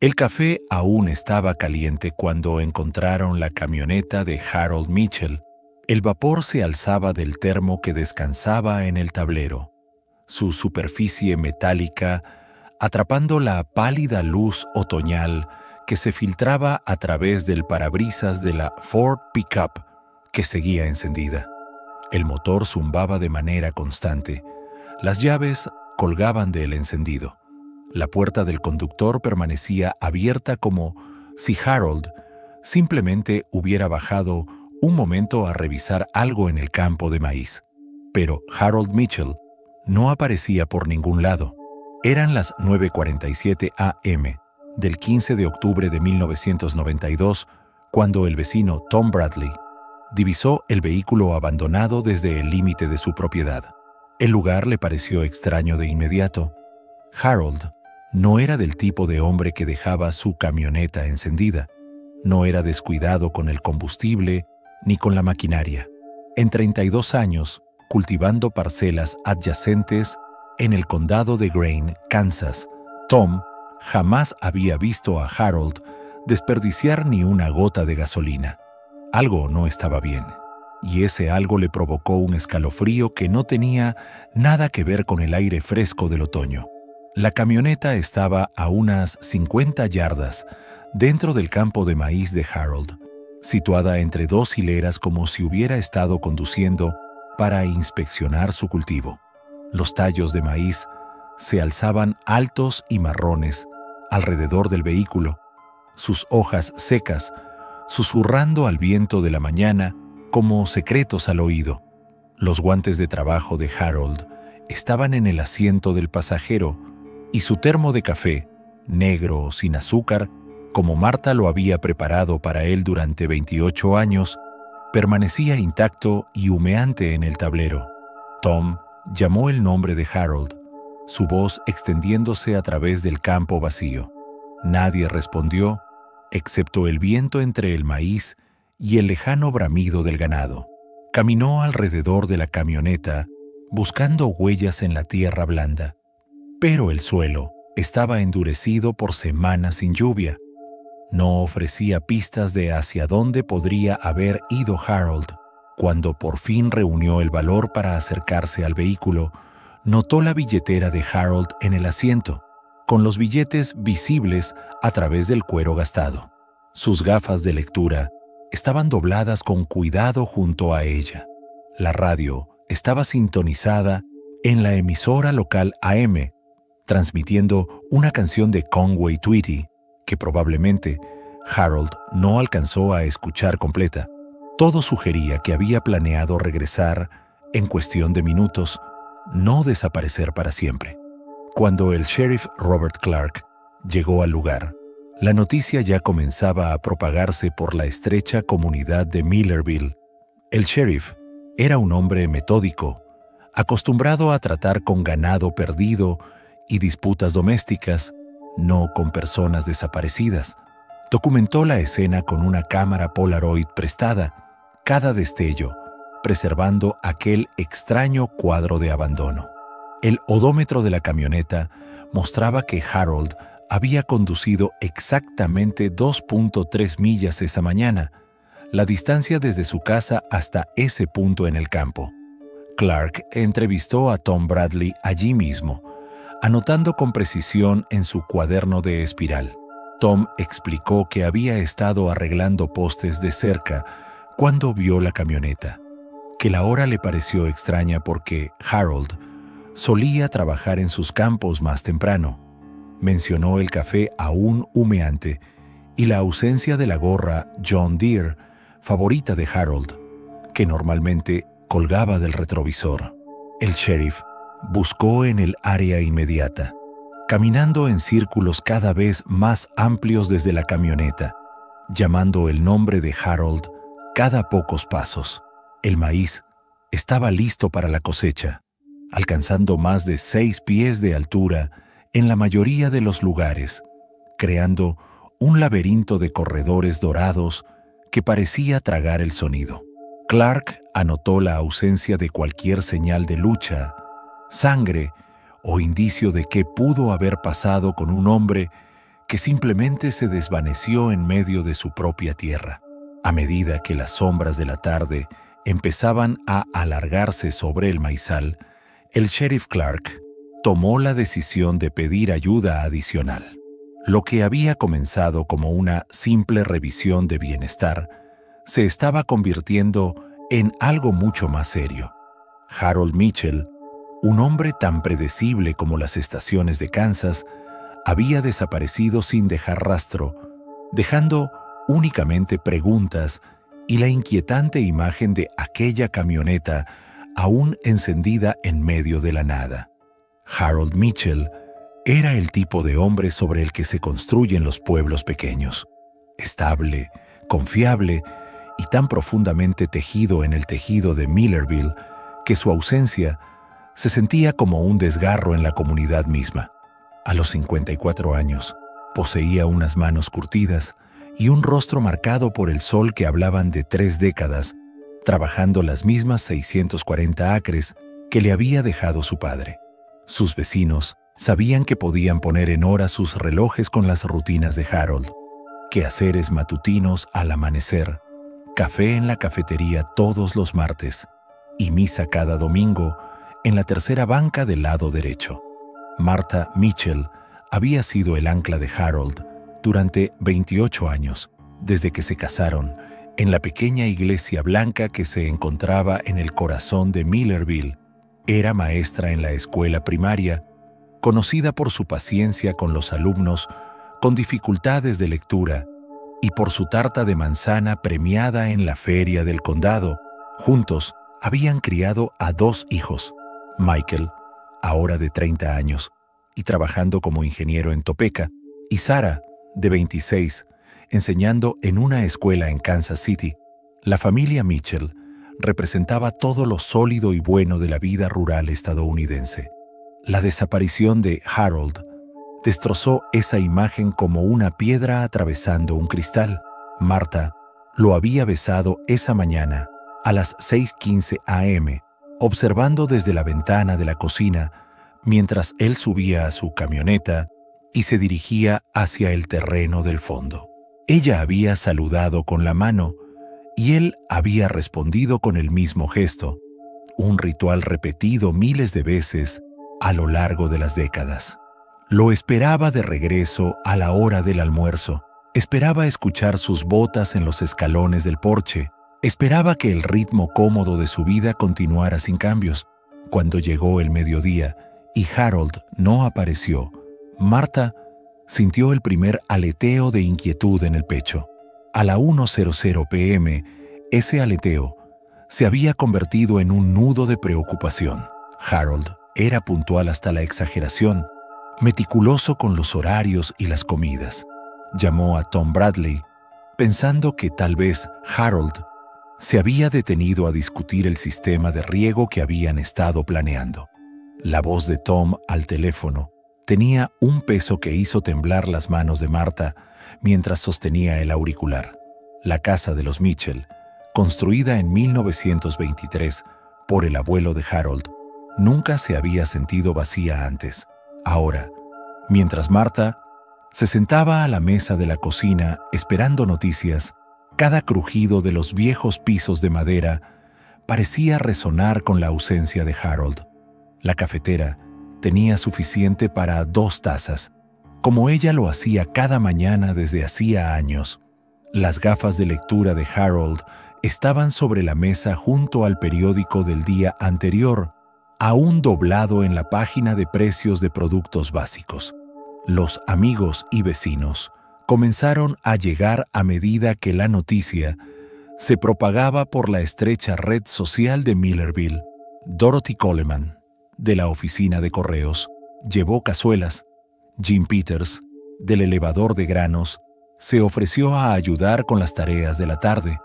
El café aún estaba caliente cuando encontraron la camioneta de Harold Mitchell. El vapor se alzaba del termo que descansaba en el tablero, su superficie metálica atrapando la pálida luz otoñal que se filtraba a través del parabrisas de la Ford Pickup que seguía encendida. El motor zumbaba de manera constante. Las llaves colgaban del encendido. La puerta del conductor permanecía abierta como si Harold simplemente hubiera bajado un momento a revisar algo en el campo de maíz. Pero Harold Mitchell no aparecía por ningún lado. Eran las 9:47 a.m. del 15 de octubre de 1992 cuando el vecino Tom Bradley divisó el vehículo abandonado desde el límite de su propiedad. El lugar le pareció extraño de inmediato. Harold no era del tipo de hombre que dejaba su camioneta encendida. No era descuidado con el combustible ni con la maquinaria. En 32 años, cultivando parcelas adyacentes en el condado de Greene, Kansas, Tom jamás había visto a Harold desperdiciar ni una gota de gasolina. Algo no estaba bien, y ese algo le provocó un escalofrío que no tenía nada que ver con el aire fresco del otoño. La camioneta estaba a unas 50 yardas dentro del campo de maíz de Harold, situada entre dos hileras como si hubiera estado conduciendo para inspeccionar su cultivo. Los tallos de maíz se alzaban altos y marrones alrededor del vehículo, sus hojas secas susurrando al viento de la mañana como secretos al oído. Los guantes de trabajo de Harold estaban en el asiento del pasajero y su termo de café, negro sin azúcar, como Marta lo había preparado para él durante 28 años, permanecía intacto y humeante en el tablero. Tom llamó el nombre de Harold, su voz extendiéndose a través del campo vacío. Nadie respondió, excepto el viento entre el maíz y el lejano bramido del ganado. Caminó alrededor de la camioneta, buscando huellas en la tierra blanda. Pero el suelo estaba endurecido por semanas sin lluvia. No ofrecía pistas de hacia dónde podría haber ido Harold. Cuando por fin reunió el valor para acercarse al vehículo, notó la billetera de Harold en el asiento, con los billetes visibles a través del cuero gastado. Sus gafas de lectura estaban dobladas con cuidado junto a ella. La radio estaba sintonizada en la emisora local AM, transmitiendo una canción de Conway Twitty, que probablemente Harold no alcanzó a escuchar completa. Todo sugería que había planeado regresar en cuestión de minutos, no desaparecer para siempre. Cuando el sheriff Robert Clark llegó al lugar, la noticia ya comenzaba a propagarse por la estrecha comunidad de Millerville. El sheriff era un hombre metódico, acostumbrado a tratar con ganado perdido y disputas domésticas, no con personas desaparecidas. Documentó la escena con una cámara Polaroid prestada, cada destello, preservando aquel extraño cuadro de abandono. El odómetro de la camioneta mostraba que Harold había conducido exactamente 2.3 millas esa mañana, la distancia desde su casa hasta ese punto en el campo. Clark entrevistó a Tom Bradley allí mismo, anotando con precisión en su cuaderno de espiral. Tom explicó que había estado arreglando postes de cerca cuando vio la camioneta, que la hora le pareció extraña porque Harold solía trabajar en sus campos más temprano. Mencionó el café aún humeante y la ausencia de la gorra John Deere, favorita de Harold, que normalmente colgaba del retrovisor. El sheriff buscó en el área inmediata, caminando en círculos cada vez más amplios desde la camioneta, llamando el nombre de Harold cada pocos pasos. El maíz estaba listo para la cosecha, alcanzando más de 6 pies de altura en la mayoría de los lugares, creando un laberinto de corredores dorados que parecía tragar el sonido. Clark anotó la ausencia de cualquier señal de lucha, sangre o indicio de qué pudo haber pasado con un hombre que simplemente se desvaneció en medio de su propia tierra. A medida que las sombras de la tarde empezaban a alargarse sobre el maizal, el sheriff Clark tomó la decisión de pedir ayuda adicional. Lo que había comenzado como una simple revisión de bienestar se estaba convirtiendo en algo mucho más serio. Harold Mitchell, un hombre tan predecible como las estaciones de Kansas, había desaparecido sin dejar rastro, dejando únicamente preguntas y la inquietante imagen de aquella camioneta aún encendida en medio de la nada. Harold Mitchell era el tipo de hombre sobre el que se construyen los pueblos pequeños. Estable, confiable y tan profundamente tejido en el tejido de Millerville que su ausencia se sentía como un desgarro en la comunidad misma. A los 54 años, poseía unas manos curtidas y un rostro marcado por el sol que hablaban de 3 décadas, trabajando las mismas 640 acres que le había dejado su padre. Sus vecinos sabían que podían poner en hora sus relojes con las rutinas de Harold: quehaceres matutinos al amanecer, café en la cafetería todos los martes y misa cada domingo en la tercera banca del lado derecho. Martha Mitchell había sido el ancla de Harold durante 28 años, desde que se casaron, en la pequeña iglesia blanca que se encontraba en el corazón de Millerville. Era maestra en la escuela primaria, conocida por su paciencia con los alumnos con dificultades de lectura y por su tarta de manzana premiada en la feria del condado. Juntos habían criado a 2 hijos, Michael, ahora de 30 años, y trabajando como ingeniero en Topeka, y Sarah, de 26, enseñando en una escuela en Kansas City. La familia Mitchell representaba todo lo sólido y bueno de la vida rural estadounidense. La desaparición de Harold destrozó esa imagen como una piedra atravesando un cristal. Martha lo había besado esa mañana a las 6:15 a.m., observando desde la ventana de la cocina mientras él subía a su camioneta y se dirigía hacia el terreno del fondo. Ella había saludado con la mano y él había respondido con el mismo gesto, un ritual repetido miles de veces a lo largo de las décadas. Lo esperaba de regreso a la hora del almuerzo, esperaba escuchar sus botas en los escalones del porche, esperaba que el ritmo cómodo de su vida continuara sin cambios. Cuando llegó el mediodía y Harold no apareció, Martha sintió el primer aleteo de inquietud en el pecho. A la 1:00 p.m., ese aleteo se había convertido en un nudo de preocupación. Harold era puntual hasta la exageración, meticuloso con los horarios y las comidas. Llamó a Tom Bradley, pensando que tal vez Harold se había detenido a discutir el sistema de riego que habían estado planeando. La voz de Tom al teléfono tenía un peso que hizo temblar las manos de Martha mientras sostenía el auricular. La casa de los Mitchell, construida en 1923 por el abuelo de Harold, nunca se había sentido vacía antes. Ahora, mientras Martha se sentaba a la mesa de la cocina esperando noticias, cada crujido de los viejos pisos de madera parecía resonar con la ausencia de Harold. La cafetera tenía suficiente para 2 tazas, como ella lo hacía cada mañana desde hacía años. Las gafas de lectura de Harold estaban sobre la mesa junto al periódico del día anterior, aún doblado en la página de precios de productos básicos. Los amigos y vecinos comenzaron a llegar a medida que la noticia se propagaba por la estrecha red social de Millerville. Dorothy Coleman, de la oficina de correos, llevó cazuelas. Jim Peters, del elevador de granos, se ofreció a ayudar con las tareas de la tarde.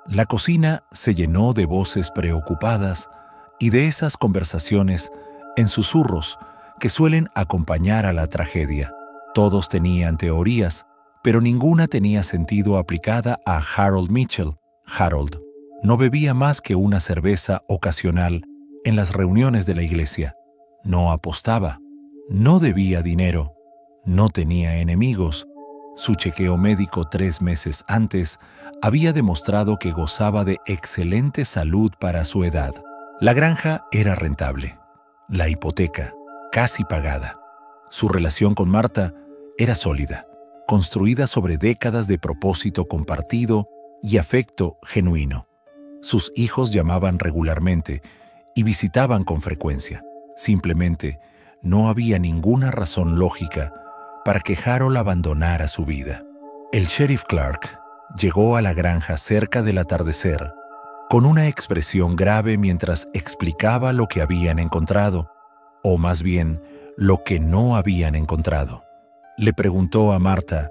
La cocina se llenó de voces preocupadas y de esas conversaciones en susurros que suelen acompañar a la tragedia. Todos tenían teorías, pero ninguna tenía sentido aplicada a Harold Mitchell. Harold no bebía más que una cerveza ocasional en las reuniones de la iglesia. No apostaba, no debía dinero, no tenía enemigos Su chequeo médico 3 meses antes había demostrado que gozaba de excelente salud para su edad. La granja era rentable. La hipoteca, casi pagada. Su relación con Martha era sólida, construida sobre décadas de propósito compartido y afecto genuino. Sus hijos llamaban regularmente y visitaban con frecuencia. Simplemente no había ninguna razón lógica para que Harold abandonara su vida. El sheriff Clark llegó a la granja cerca del atardecer, con una expresión grave mientras explicaba lo que habían encontrado, o más bien, lo que no habían encontrado. Le preguntó a Martha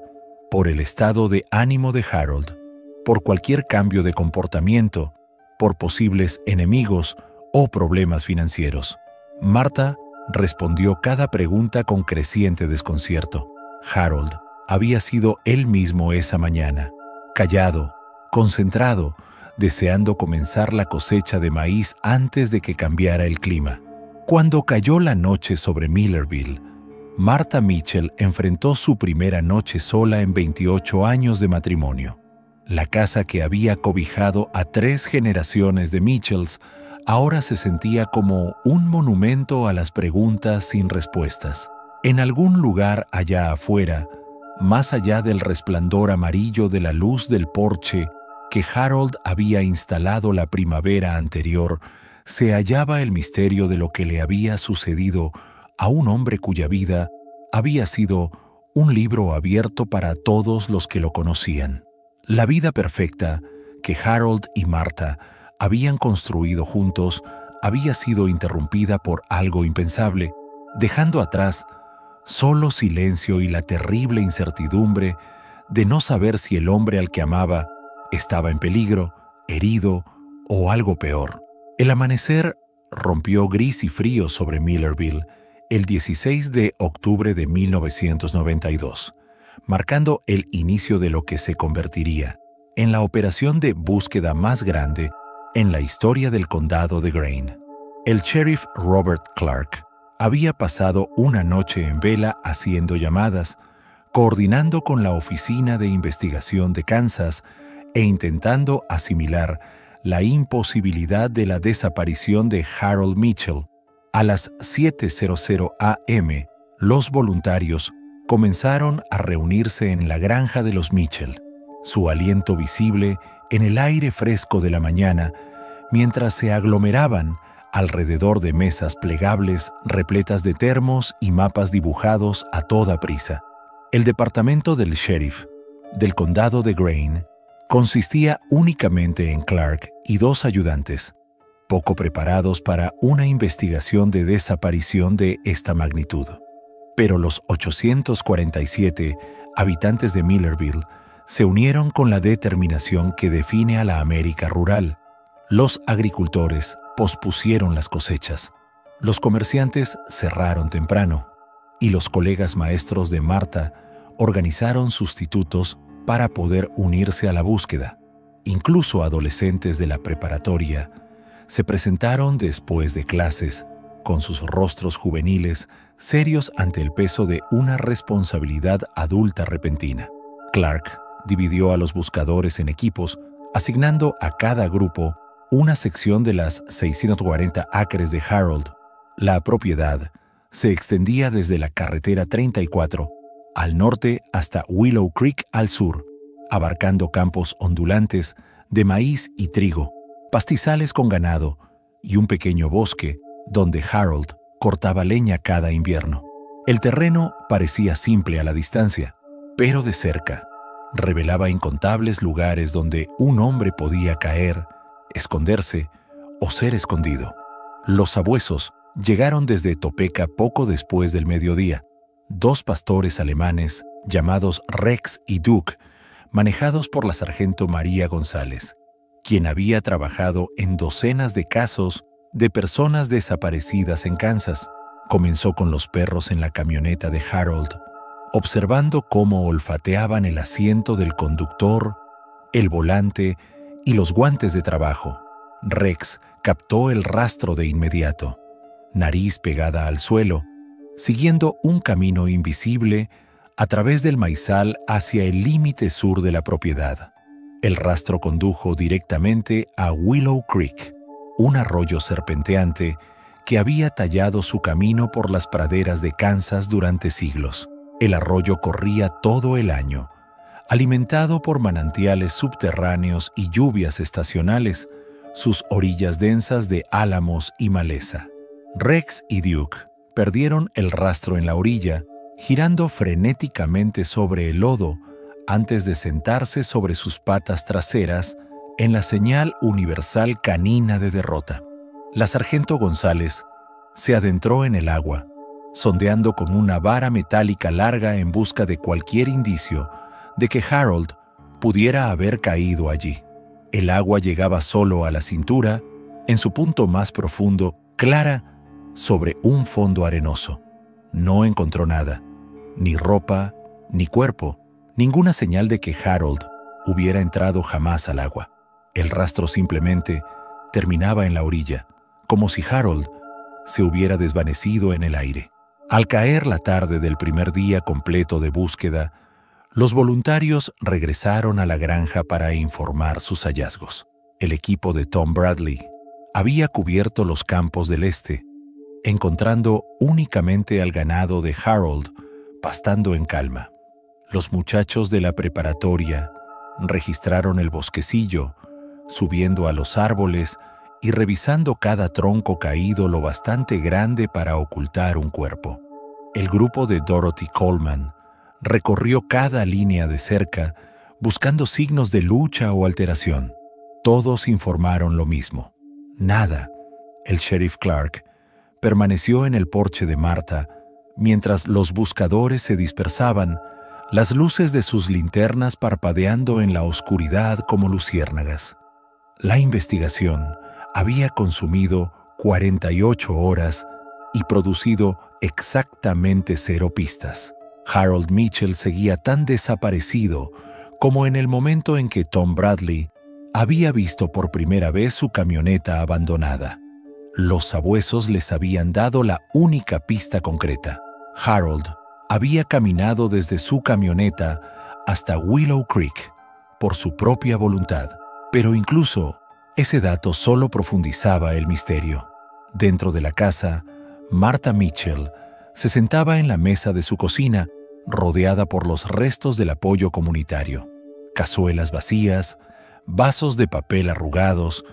por el estado de ánimo de Harold, por cualquier cambio de comportamiento, por posibles enemigos o problemas financieros. Martha respondió cada pregunta con creciente desconcierto. Harold había sido él mismo esa mañana, callado, concentrado, deseando comenzar la cosecha de maíz antes de que cambiara el clima. Cuando cayó la noche sobre Millerville, Martha Mitchell enfrentó su primera noche sola en 28 años de matrimonio. La casa que había cobijado a 3 generaciones de Mitchells ahora se sentía como un monumento a las preguntas sin respuestas. En algún lugar allá afuera, más allá del resplandor amarillo de la luz del porche que Harold había instalado la primavera anterior, se hallaba el misterio de lo que le había sucedido a un hombre cuya vida había sido un libro abierto para todos los que lo conocían. La vida perfecta que Harold y Martha habían construido juntos había sido interrumpida por algo impensable, dejando atrás solo silencio y la terrible incertidumbre de no saber si el hombre al que amaba estaba en peligro, herido o algo peor. El amanecer rompió gris y frío sobre Millerville el 16 de octubre de 1992, marcando el inicio de lo que se convertiría en la operación de búsqueda más grande en la historia del condado de Greene. El sheriff Robert Clark había pasado una noche en vela haciendo llamadas, coordinando con la Oficina de Investigación de Kansas e intentando asimilar la imposibilidad de la desaparición de Harold Mitchell. A las 7:00 a.m., los voluntarios comenzaron a reunirse en la granja de los Mitchell, su aliento visible en el aire fresco de la mañana, mientras se aglomeraban alrededor de mesas plegables repletas de termos y mapas dibujados a toda prisa. El departamento del sheriff del condado de Greene consistía únicamente en Clark y 2 ayudantes, poco preparados para una investigación de desaparición de esta magnitud. Pero los 847 habitantes de Millerville se unieron con la determinación que define a la América rural. Los agricultores pospusieron las cosechas, los comerciantes cerraron temprano y los colegas maestros de Martha organizaron sustitutos para poder unirse a la búsqueda. Incluso adolescentes de la preparatoria se presentaron después de clases, con sus rostros juveniles serios ante el peso de una responsabilidad adulta repentina. Clark dividió a los buscadores en equipos, asignando a cada grupo una sección de las 640 acres de Harold. La propiedad se extendía desde la carretera 34 al norte hasta Willow Creek al sur, abarcando campos ondulantes de maíz y trigo, pastizales con ganado y un pequeño bosque donde Harold cortaba leña cada invierno. El terreno parecía simple a la distancia, pero de cerca revelaba incontables lugares donde un hombre podía caer, esconderse o ser escondido. Los sabuesos llegaron desde Topeka poco después del mediodía. 2 pastores alemanes llamados Rex y Duke, manejados por la sargento María González, quien había trabajado en docenas de casos de personas desaparecidas en Kansas. Comenzó con los perros en la camioneta de Harold, observando cómo olfateaban el asiento del conductor, el volante y los guantes de trabajo. Rex captó el rastro de inmediato, nariz pegada al suelo, siguiendo un camino invisible a través del maizal hacia el límite sur de la propiedad. El rastro condujo directamente a Willow Creek, un arroyo serpenteante que había tallado su camino por las praderas de Kansas durante siglos. El arroyo corría todo el año, alimentado por manantiales subterráneos y lluvias estacionales, sus orillas densas de álamos y maleza. Rex y Duke perdieron el rastro en la orilla, girando frenéticamente sobre el lodo antes de sentarse sobre sus patas traseras en la señal universal canina de derrota. La sargento González se adentró en el agua, sondeando con una vara metálica larga en busca de cualquier indicio de que Harold pudiera haber caído allí. El agua llegaba solo a la cintura, en su punto más profundo, clara, sobre un fondo arenoso. No encontró nada, ni ropa, ni cuerpo, ninguna señal de que Harold hubiera entrado jamás al agua. El rastro simplemente terminaba en la orilla, como si Harold se hubiera desvanecido en el aire. Al caer la tarde del primer día completo de búsqueda, los voluntarios regresaron a la granja para informar sus hallazgos. El equipo de Tom Bradley había cubierto los campos del este, encontrando únicamente al ganado de Harold pastando en calma. Los muchachos de la preparatoria registraron el bosquecillo, subiendo a los árboles y revisando cada tronco caído lo bastante grande para ocultar un cuerpo. El grupo de Dorothy Coleman recorrió cada línea de cerca buscando signos de lucha o alteración. Todos informaron lo mismo. Nada. El sheriff Clark permaneció en el porche de Martha mientras los buscadores se dispersaban, las luces de sus linternas parpadeando en la oscuridad como luciérnagas. La investigación había consumido 48 horas y producido exactamente 0 pistas. Harold Mitchell seguía tan desaparecido como en el momento en que Tom Bradley había visto por primera vez su camioneta abandonada. Los sabuesos les habían dado la única pista concreta. Harold había caminado desde su camioneta hasta Willow Creek por su propia voluntad, pero incluso ese dato solo profundizaba el misterio. Dentro de la casa, Martha Mitchell se sentaba en la mesa de su cocina, rodeada por los restos del apoyo comunitario, cazuelas vacías, vasos de papel arrugados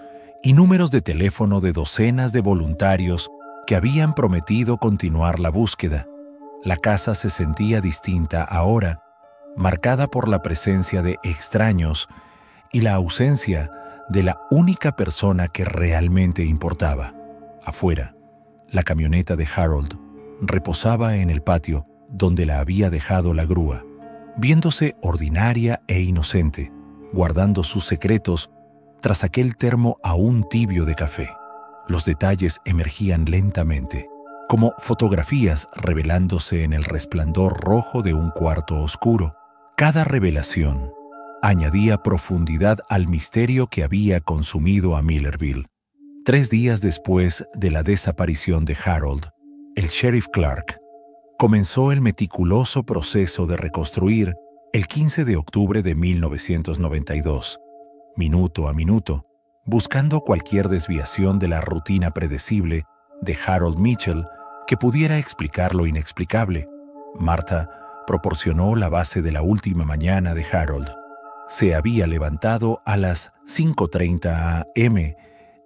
y números de teléfono de docenas de voluntarios que habían prometido continuar la búsqueda. La casa se sentía distinta ahora, marcada por la presencia de extraños y la ausencia de la única persona que realmente importaba. Afuera, la camioneta de Harold reposaba en el patio donde la había dejado la grúa, viéndose ordinaria e inocente, guardando sus secretos tras aquel termo aún tibio de café. Los detalles emergían lentamente, como fotografías revelándose en el resplandor rojo de un cuarto oscuro. Cada revelación añadía profundidad al misterio que había consumido a Millerville. 3 días después de la desaparición de Harold, el sheriff Clark comenzó el meticuloso proceso de reconstruir el 15 de octubre de 1992, minuto a minuto, buscando cualquier desviación de la rutina predecible de Harold Mitchell que pudiera explicar lo inexplicable. Martha proporcionó la base de la última mañana de Harold. Se había levantado a las 5:30 a.m.,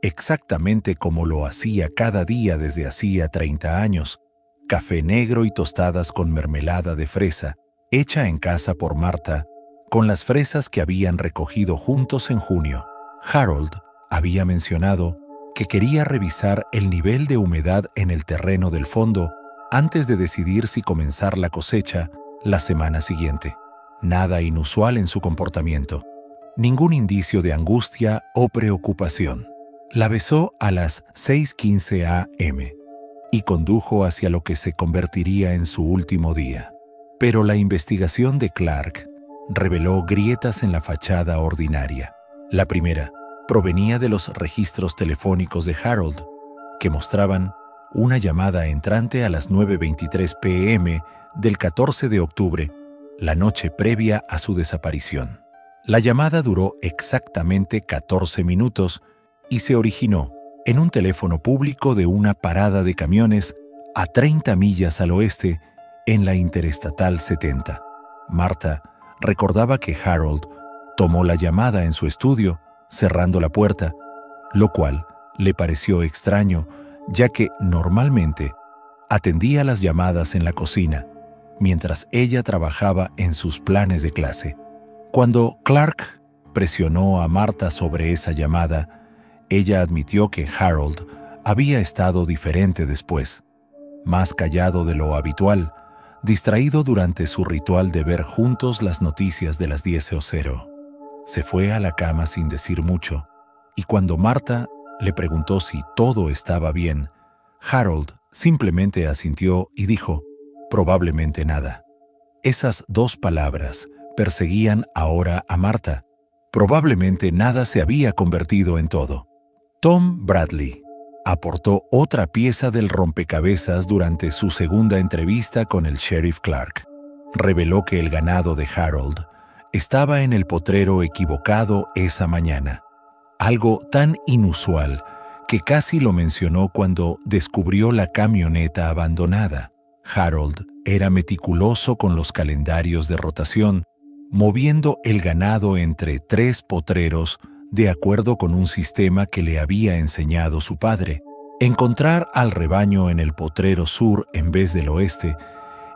exactamente como lo hacía cada día desde hacía 30 años. Café negro y tostadas con mermelada de fresa, hecha en casa por Martha, con las fresas que habían recogido juntos en junio. Harold había mencionado que quería revisar el nivel de humedad en el terreno del fondo antes de decidir si comenzar la cosecha la semana siguiente. Nada inusual en su comportamiento, ningún indicio de angustia o preocupación. La besó a las 6:15 a.m. y condujo hacia lo que se convertiría en su último día. Pero la investigación de Clark reveló grietas en la fachada ordinaria. La primera provenía de los registros telefónicos de Harold, que mostraban una llamada entrante a las 9:23 p.m. del 14 de octubre la noche previa a su desaparición. La llamada duró exactamente 14 minutos y se originó en un teléfono público de una parada de camiones a 30 millas al oeste en la Interestatal 70. Marta recordaba que Harold tomó la llamada en su estudio, cerrando la puerta, lo cual le pareció extraño, ya que normalmente atendía las llamadas en la cocina, mientras ella trabajaba en sus planes de clase. Cuando Clark presionó a Marta sobre esa llamada, ella admitió que Harold había estado diferente después, más callado de lo habitual, distraído durante su ritual de ver juntos las noticias de las 10:00. Se fue a la cama sin decir mucho, y cuando Marta le preguntó si todo estaba bien, Harold simplemente asintió y dijo, probablemente nada. Esas dos palabras perseguían ahora a Marta. Probablemente nada se había convertido en todo. Tom Bradley aportó otra pieza del rompecabezas durante su segunda entrevista con el sheriff Clark. Reveló que el ganado de Harold estaba en el potrero equivocado esa mañana. Algo tan inusual que casi lo mencionó cuando descubrió la camioneta abandonada. Harold era meticuloso con los calendarios de rotación, moviendo el ganado entre 3 potreros de acuerdo con un sistema que le había enseñado su padre. Encontrar al rebaño en el potrero sur en vez del oeste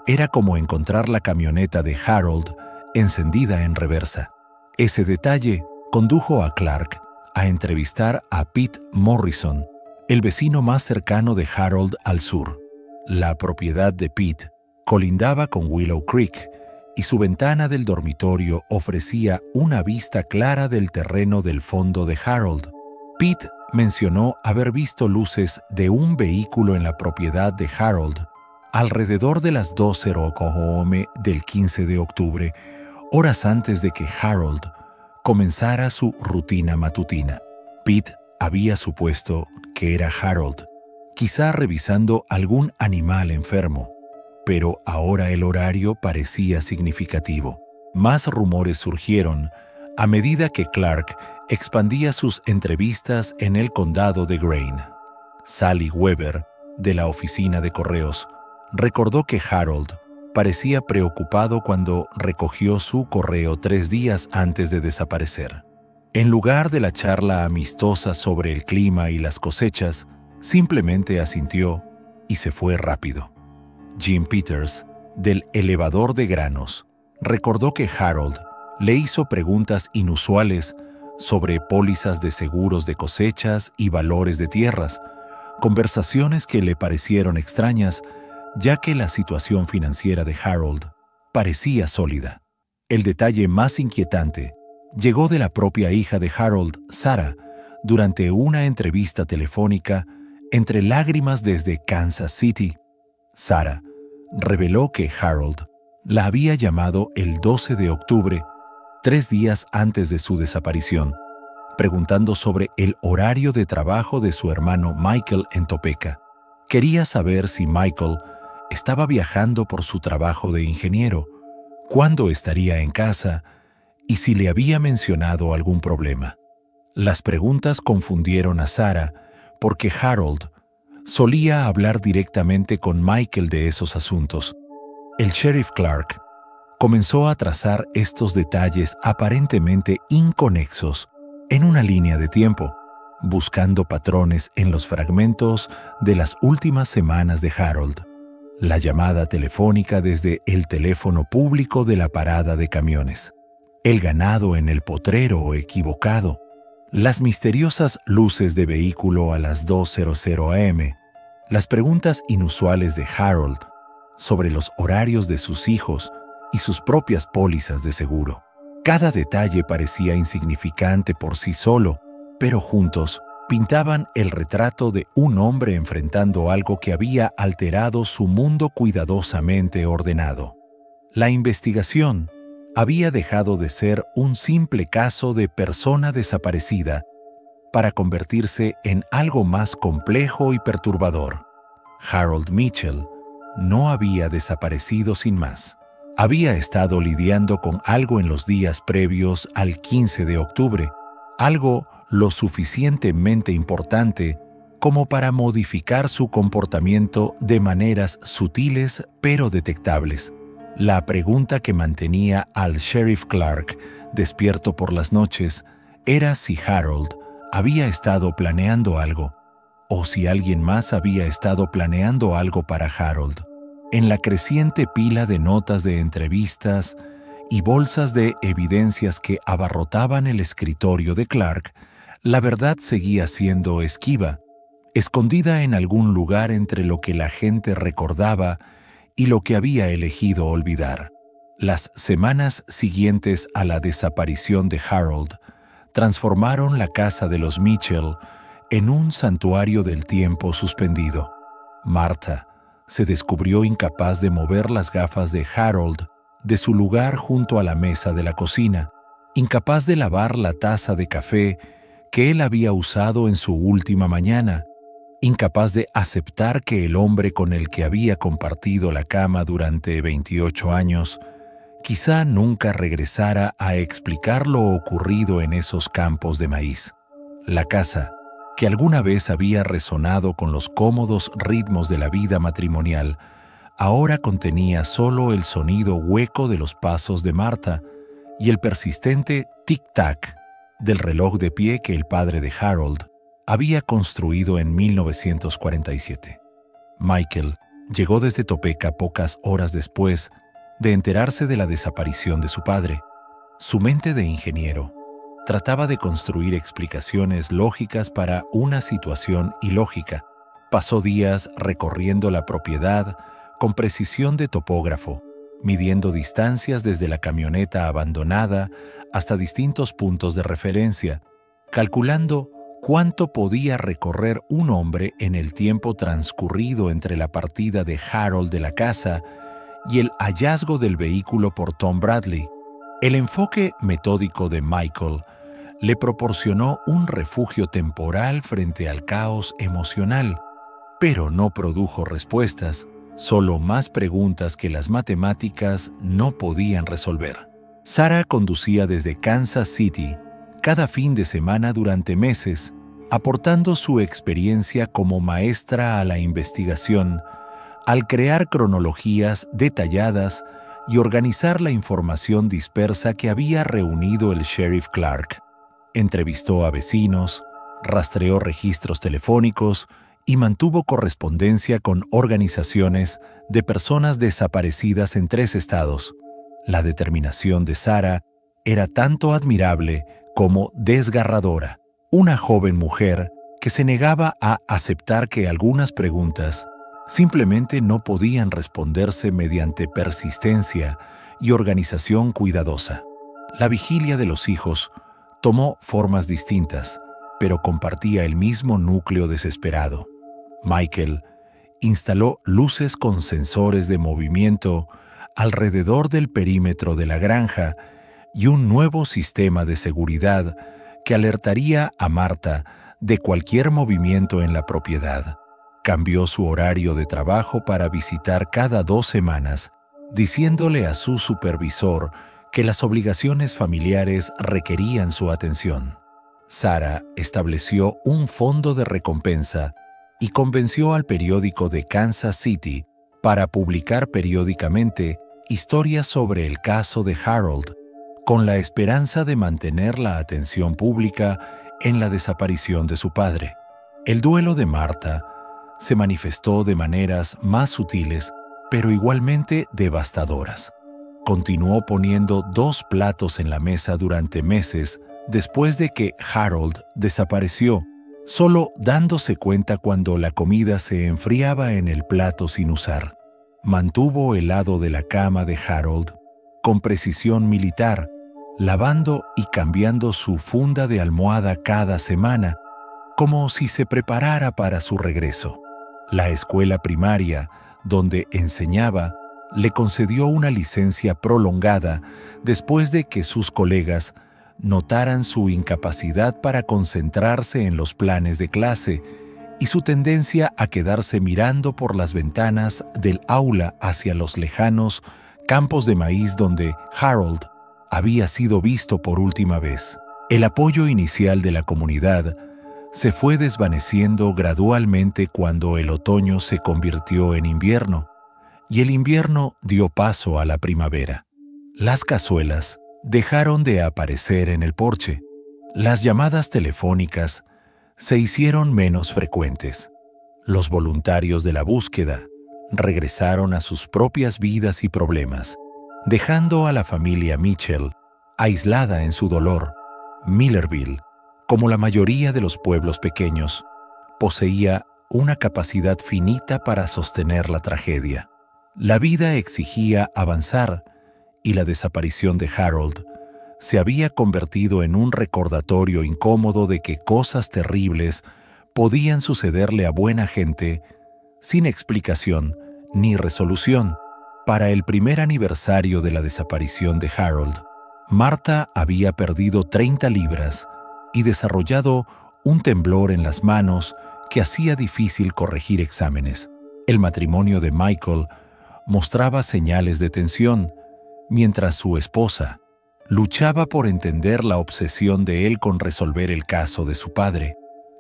era como encontrar la camioneta de Harold encendida en reversa. Ese detalle condujo a Clark a entrevistar a Pete Morrison, el vecino más cercano de Harold al sur. La propiedad de Pete colindaba con Willow Creek y su ventana del dormitorio ofrecía una vista clara del terreno del fondo de Harold. Pete mencionó haber visto luces de un vehículo en la propiedad de Harold alrededor de las 2:00 km del 15 de octubre, horas antes de que Harold comenzara su rutina matutina. Pete había supuesto que era Harold, quizá revisando algún animal enfermo, pero ahora el horario parecía significativo. Más rumores surgieron a medida que Clark expandía sus entrevistas en el condado de Greene. Sally Weber, de la oficina de correos, recordó que Harold parecía preocupado cuando recogió su correo 3 días antes de desaparecer. En lugar de la charla amistosa sobre el clima y las cosechas, simplemente asintió y se fue rápido. Jim Peters, del elevador de granos, recordó que Harold le hizo preguntas inusuales sobre pólizas de seguros de cosechas y valores de tierras, conversaciones que le parecieron extrañas, ya que la situación financiera de Harold parecía sólida. El detalle más inquietante llegó de la propia hija de Harold, Sarah, durante una entrevista telefónica entre lágrimas desde Kansas City. Sarah reveló que Harold la había llamado el 12 de octubre, 3 días antes de su desaparición, preguntando sobre el horario de trabajo de su hermano Michael en Topeka. Quería saber si Michael estaba viajando por su trabajo de ingeniero, cuándo estaría en casa y si le había mencionado algún problema. Las preguntas confundieron a Sarah porque Harold solía hablar directamente con Michael de esos asuntos. El sheriff Clark comenzó a trazar estos detalles aparentemente inconexos en una línea de tiempo, buscando patrones en los fragmentos de las últimas semanas de Harold. La llamada telefónica desde el teléfono público de la parada de camiones, el ganado en el potrero equivocado, las misteriosas luces de vehículo a las 2:00 am, las preguntas inusuales de Harold sobre los horarios de sus hijos y sus propias pólizas de seguro. Cada detalle parecía insignificante por sí solo, pero juntos pintaban el retrato de un hombre enfrentando algo que había alterado su mundo cuidadosamente ordenado. La investigación había dejado de ser un simple caso de persona desaparecida para convertirse en algo más complejo y perturbador. Harold Mitchell no había desaparecido sin más. Había estado lidiando con algo en los días previos al 15 de octubre, algo lo suficientemente importante como para modificar su comportamiento de maneras sutiles pero detectables. La pregunta que mantenía al sheriff Clark despierto por las noches era si Harold había estado planeando algo, o si alguien más había estado planeando algo para Harold. En la creciente pila de notas de entrevistas y bolsas de evidencias que abarrotaban el escritorio de Clark, la verdad seguía siendo esquiva, escondida en algún lugar entre lo que la gente recordaba y lo que había elegido olvidar. Las semanas siguientes a la desaparición de Harold transformaron la casa de los Mitchell en un santuario del tiempo suspendido. Martha se descubrió incapaz de mover las gafas de Harold de su lugar junto a la mesa de la cocina, incapaz de lavar la taza de café que él había usado en su última mañana, incapaz de aceptar que el hombre con el que había compartido la cama durante 28 años quizá nunca regresara a explicar lo ocurrido en esos campos de maíz. La casa, que alguna vez había resonado con los cómodos ritmos de la vida matrimonial, ahora contenía solo el sonido hueco de los pasos de Martha y el persistente tic-tac del reloj de pie que el padre de Harold había construido en 1947. Michael llegó desde Topeka pocas horas después de enterarse de la desaparición de su padre. Su mente de ingeniero trataba de construir explicaciones lógicas para una situación ilógica. Pasó días recorriendo la propiedad con precisión de topógrafo, midiendo distancias desde la camioneta abandonada hasta distintos puntos de referencia, calculando cuánto podía recorrer un hombre en el tiempo transcurrido entre la partida de Harold de la casa y el hallazgo del vehículo por Tom Bradley. El enfoque metódico de Michael le proporcionó un refugio temporal frente al caos emocional, pero no produjo respuestas, solo más preguntas que las matemáticas no podían resolver. Sarah conducía desde Kansas City cada fin de semana durante meses, aportando su experiencia como maestra a la investigación, al crear cronologías detalladas y organizar la información dispersa que había reunido el sheriff Clark. Entrevistó a vecinos, rastreó registros telefónicos y mantuvo correspondencia con organizaciones de personas desaparecidas en 3 estados. La determinación de Sarah era tanto admirable como desgarradora. Una joven mujer que se negaba a aceptar que algunas preguntas simplemente no podían responderse mediante persistencia y organización cuidadosa. La vigilia de los hijos tomó formas distintas, pero compartía el mismo núcleo desesperado. Michael instaló luces con sensores de movimiento alrededor del perímetro de la granja y un nuevo sistema de seguridad que alertaría a Martha de cualquier movimiento en la propiedad. Cambió su horario de trabajo para visitar cada 2 semanas, diciéndole a su supervisor que las obligaciones familiares requerían su atención. Sarah estableció un fondo de recompensa y convenció al periódico de Kansas City para publicar periódicamente historias sobre el caso de Harold, con la esperanza de mantener la atención pública en la desaparición de su padre. El duelo de Martha se manifestó de maneras más sutiles, pero igualmente devastadoras. Continuó poniendo 2 platos en la mesa durante meses después de que Harold desapareció, solo dándose cuenta cuando la comida se enfriaba en el plato sin usar. Mantuvo el lado de la cama de Harold con precisión militar, lavando y cambiando su funda de almohada cada semana, como si se preparara para su regreso. La escuela primaria, donde enseñaba, le concedió una licencia prolongada después de que sus colegas notaran su incapacidad para concentrarse en los planes de clase y su tendencia a quedarse mirando por las ventanas del aula hacia los lejanos campos de maíz donde Harold había sido visto por última vez. El apoyo inicial de la comunidad se fue desvaneciendo gradualmente cuando el otoño se convirtió en invierno y el invierno dio paso a la primavera. Las cazuelas dejaron de aparecer en el porche. Las llamadas telefónicas se hicieron menos frecuentes. Los voluntarios de la búsqueda regresaron a sus propias vidas y problemas, dejando a la familia Mitchell aislada en su dolor. Millerville, como la mayoría de los pueblos pequeños, poseía una capacidad finita para sostener la tragedia. La vida exigía avanzar y la desaparición de Harold se había convertido en un recordatorio incómodo de que cosas terribles podían sucederle a buena gente sin explicación ni resolución. Para el primer aniversario de la desaparición de Harold, Marta había perdido 30 libras y desarrollado un temblor en las manos que hacía difícil corregir exámenes. El matrimonio de Michael mostraba señales de tensión, mientras su esposa luchaba por entender la obsesión de él con resolver el caso de su padre.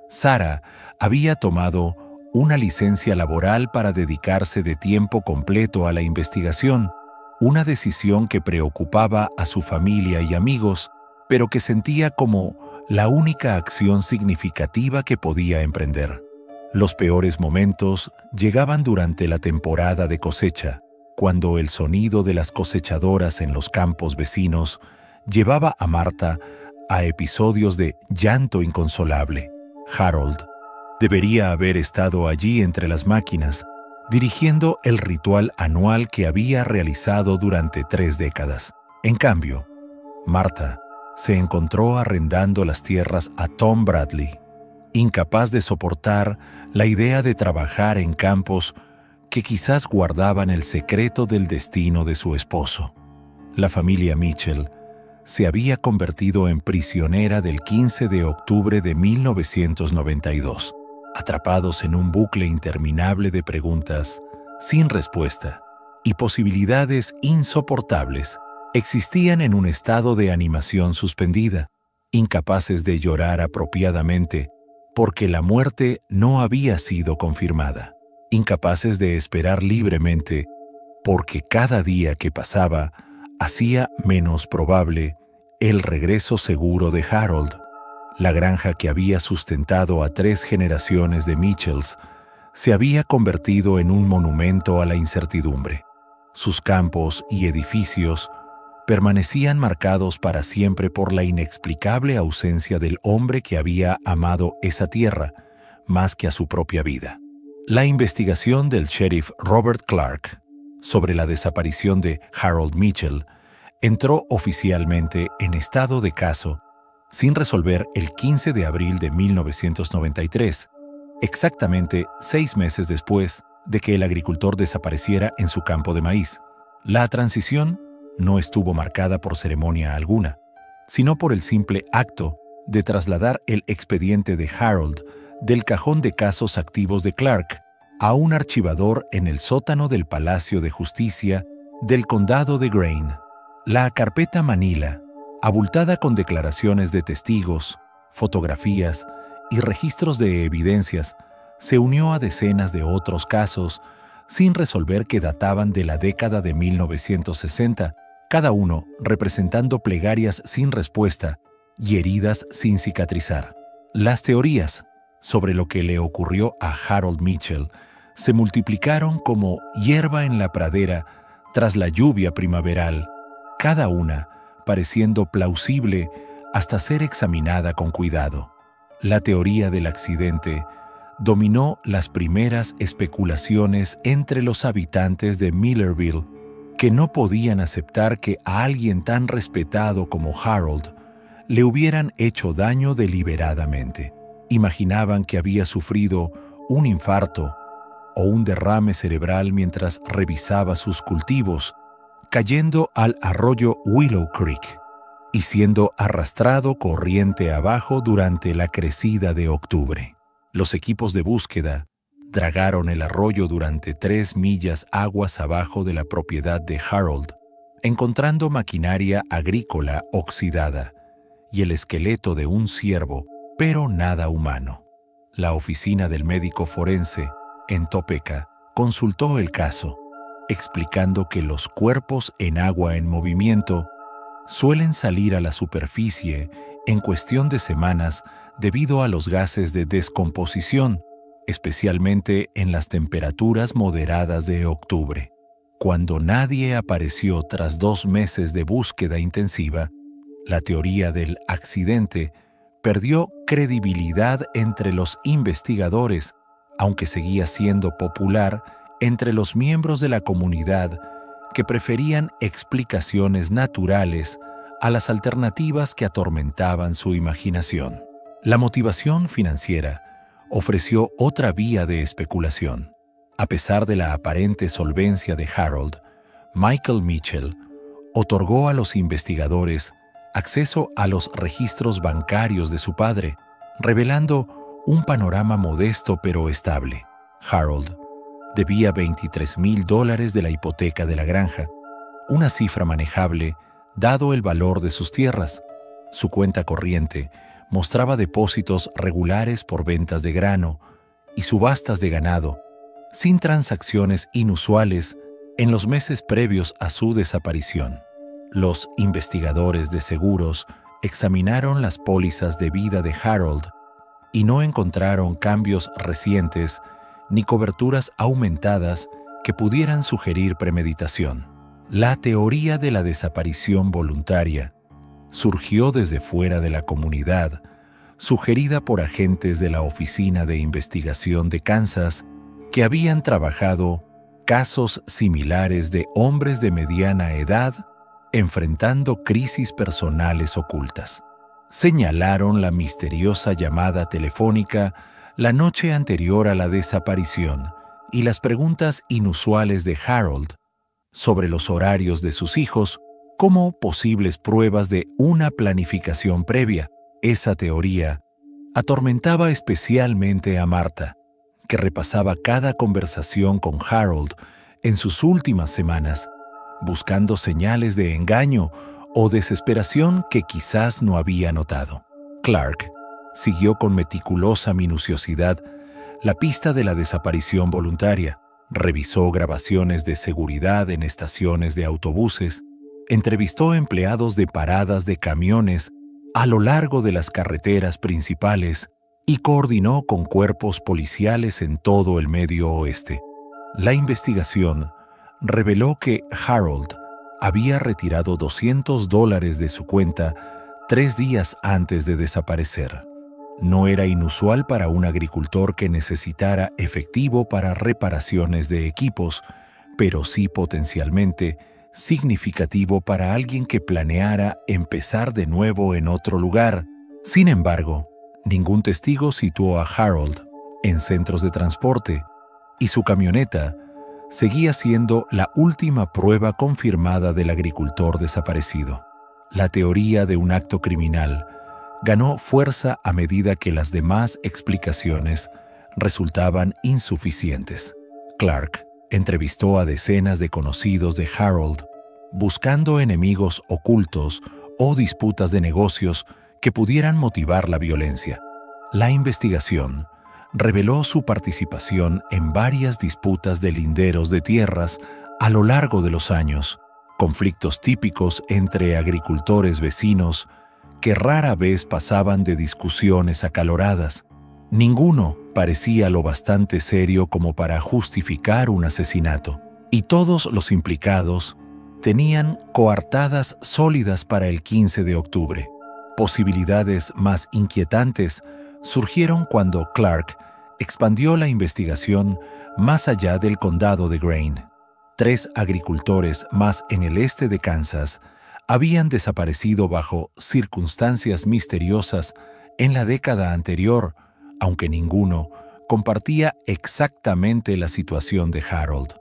Sarah había tomado una licencia laboral para dedicarse de tiempo completo a la investigación, una decisión que preocupaba a su familia y amigos, pero que sentía como la única acción significativa que podía emprender. Los peores momentos llegaban durante la temporada de cosecha, cuando el sonido de las cosechadoras en los campos vecinos llevaba a Marta a episodios de llanto inconsolable. Harold debería haber estado allí entre las máquinas, dirigiendo el ritual anual que había realizado durante 3 décadas. En cambio, Marta se encontró arrendando las tierras a Tom Bradley, incapaz de soportar la idea de trabajar en campos que quizás guardaban el secreto del destino de su esposo. La familia Mitchell se había convertido en prisionera del 15 de octubre de 1992, atrapados en un bucle interminable de preguntas sin respuesta y posibilidades insoportables. Existían en un estado de animación suspendida, incapaces de llorar apropiadamente porque la muerte no había sido confirmada, incapaces de esperar libremente porque cada día que pasaba hacía menos probable el regreso seguro de Harold. La granja que había sustentado a 3 generaciones de Mitchells se había convertido en un monumento a la incertidumbre. Sus campos y edificios permanecían marcados para siempre por la inexplicable ausencia del hombre que había amado esa tierra más que a su propia vida. La investigación del sheriff Robert Clark sobre la desaparición de Harold Mitchell entró oficialmente en estado de caso sin resolver el 15 de abril de 1993, exactamente 6 meses después de que el agricultor desapareciera en su campo de maíz. La transición no estuvo marcada por ceremonia alguna, sino por el simple acto de trasladar el expediente de Harold del cajón de casos activos de Clark a un archivador en el sótano del Palacio de Justicia del Condado de Greene. La carpeta Manila, abultada con declaraciones de testigos, fotografías y registros de evidencias, se unió a decenas de otros casos sin resolver que databan de la década de 1960, cada uno representando plegarias sin respuesta y heridas sin cicatrizar. Las teorías sobre lo que le ocurrió a Harold Mitchell se multiplicaron como hierba en la pradera tras la lluvia primaveral, cada una pareciendo plausible hasta ser examinada con cuidado. La teoría del accidente dominó las primeras especulaciones entre los habitantes de Millerville, que no podían aceptar que a alguien tan respetado como Harold le hubieran hecho daño deliberadamente. Imaginaban que había sufrido un infarto o un derrame cerebral mientras revisaba sus cultivos, cayendo al arroyo Willow Creek y siendo arrastrado corriente abajo durante la crecida de octubre. Los equipos de búsqueda dragaron el arroyo durante 3 millas aguas abajo de la propiedad de Harold, encontrando maquinaria agrícola oxidada y el esqueleto de un ciervo, pero nada humano. La oficina del médico forense, en Topeka, consultó el caso, explicando que los cuerpos en agua en movimiento suelen salir a la superficie en cuestión de semanas debido a los gases de descomposición, especialmente en las temperaturas moderadas de octubre. Cuando nadie apareció tras 2 meses de búsqueda intensiva, la teoría del accidente perdió credibilidad entre los investigadores, aunque seguía siendo popular entre los miembros de la comunidad que preferían explicaciones naturales a las alternativas que atormentaban su imaginación. La motivación financiera ofreció otra vía de especulación. A pesar de la aparente solvencia de Harold, Michael Mitchell otorgó a los investigadores acceso a los registros bancarios de su padre, revelando un panorama modesto pero estable. Harold debía $23,000 de la hipoteca de la granja, una cifra manejable dado el valor de sus tierras. Su cuenta corriente mostraba depósitos regulares por ventas de grano y subastas de ganado, sin transacciones inusuales en los meses previos a su desaparición. Los investigadores de seguros examinaron las pólizas de vida de Harold y no encontraron cambios recientes ni coberturas aumentadas que pudieran sugerir premeditación. La teoría de la desaparición voluntaria surgió desde fuera de la comunidad, sugerida por agentes de la Oficina de Investigación de Kansas que habían trabajado casos similares de hombres de mediana edad enfrentando crisis personales ocultas. Señalaron la misteriosa llamada telefónica la noche anterior a la desaparición y las preguntas inusuales de Harold sobre los horarios de sus hijos como posibles pruebas de una planificación previa. Esa teoría atormentaba especialmente a Martha, que repasaba cada conversación con Harold en sus últimas semanas, buscando señales de engaño o desesperación que quizás no había notado. Clark siguió con meticulosa minuciosidad la pista de la desaparición voluntaria, revisó grabaciones de seguridad en estaciones de autobuses, entrevistó empleados de paradas de camiones a lo largo de las carreteras principales y coordinó con cuerpos policiales en todo el Medio Oeste. La investigación reveló que Harold había retirado $200 de su cuenta 3 días antes de desaparecer. No era inusual para un agricultor que necesitara efectivo para reparaciones de equipos, pero sí potencialmente significativo para alguien que planeara empezar de nuevo en otro lugar. Sin embargo, ningún testigo situó a Harold en centros de transporte y su camioneta seguía siendo la última prueba confirmada del agricultor desaparecido. La teoría de un acto criminal ganó fuerza a medida que las demás explicaciones resultaban insuficientes. Clark entrevistó a decenas de conocidos de Harold, buscando enemigos ocultos o disputas de negocios que pudieran motivar la violencia. La investigación reveló su participación en varias disputas de linderos de tierras a lo largo de los años, conflictos típicos entre agricultores vecinos que rara vez pasaban de discusiones acaloradas. Ninguno parecía lo bastante serio como para justificar un asesinato, y todos los implicados tenían coartadas sólidas para el 15 de octubre. Posibilidades más inquietantes surgieron cuando Clark expandió la investigación más allá del condado de Grain. 3 agricultores más en el este de Kansas habían desaparecido bajo circunstancias misteriosas en la década anterior, aunque ninguno compartía exactamente la situación de Harold.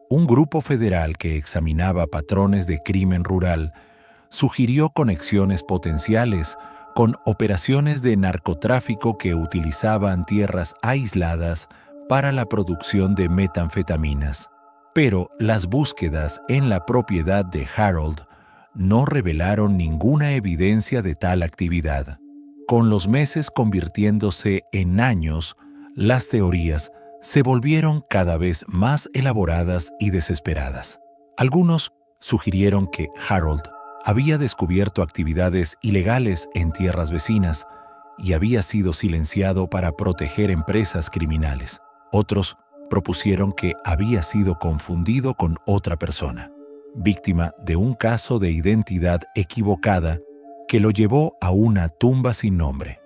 Un grupo federal que examinaba patrones de crimen rural sugirió conexiones potenciales con operaciones de narcotráfico que utilizaban tierras aisladas para la producción de metanfetaminas. Pero las búsquedas en la propiedad de Harold no revelaron ninguna evidencia de tal actividad. Con los meses convirtiéndose en años, las teorías se volvieron cada vez más elaboradas y desesperadas. Algunos sugirieron que Harold había descubierto actividades ilegales en tierras vecinas y había sido silenciado para proteger empresas criminales. Otros propusieron que había sido confundido con otra persona, víctima de un caso de identidad equivocada que lo llevó a una tumba sin nombre.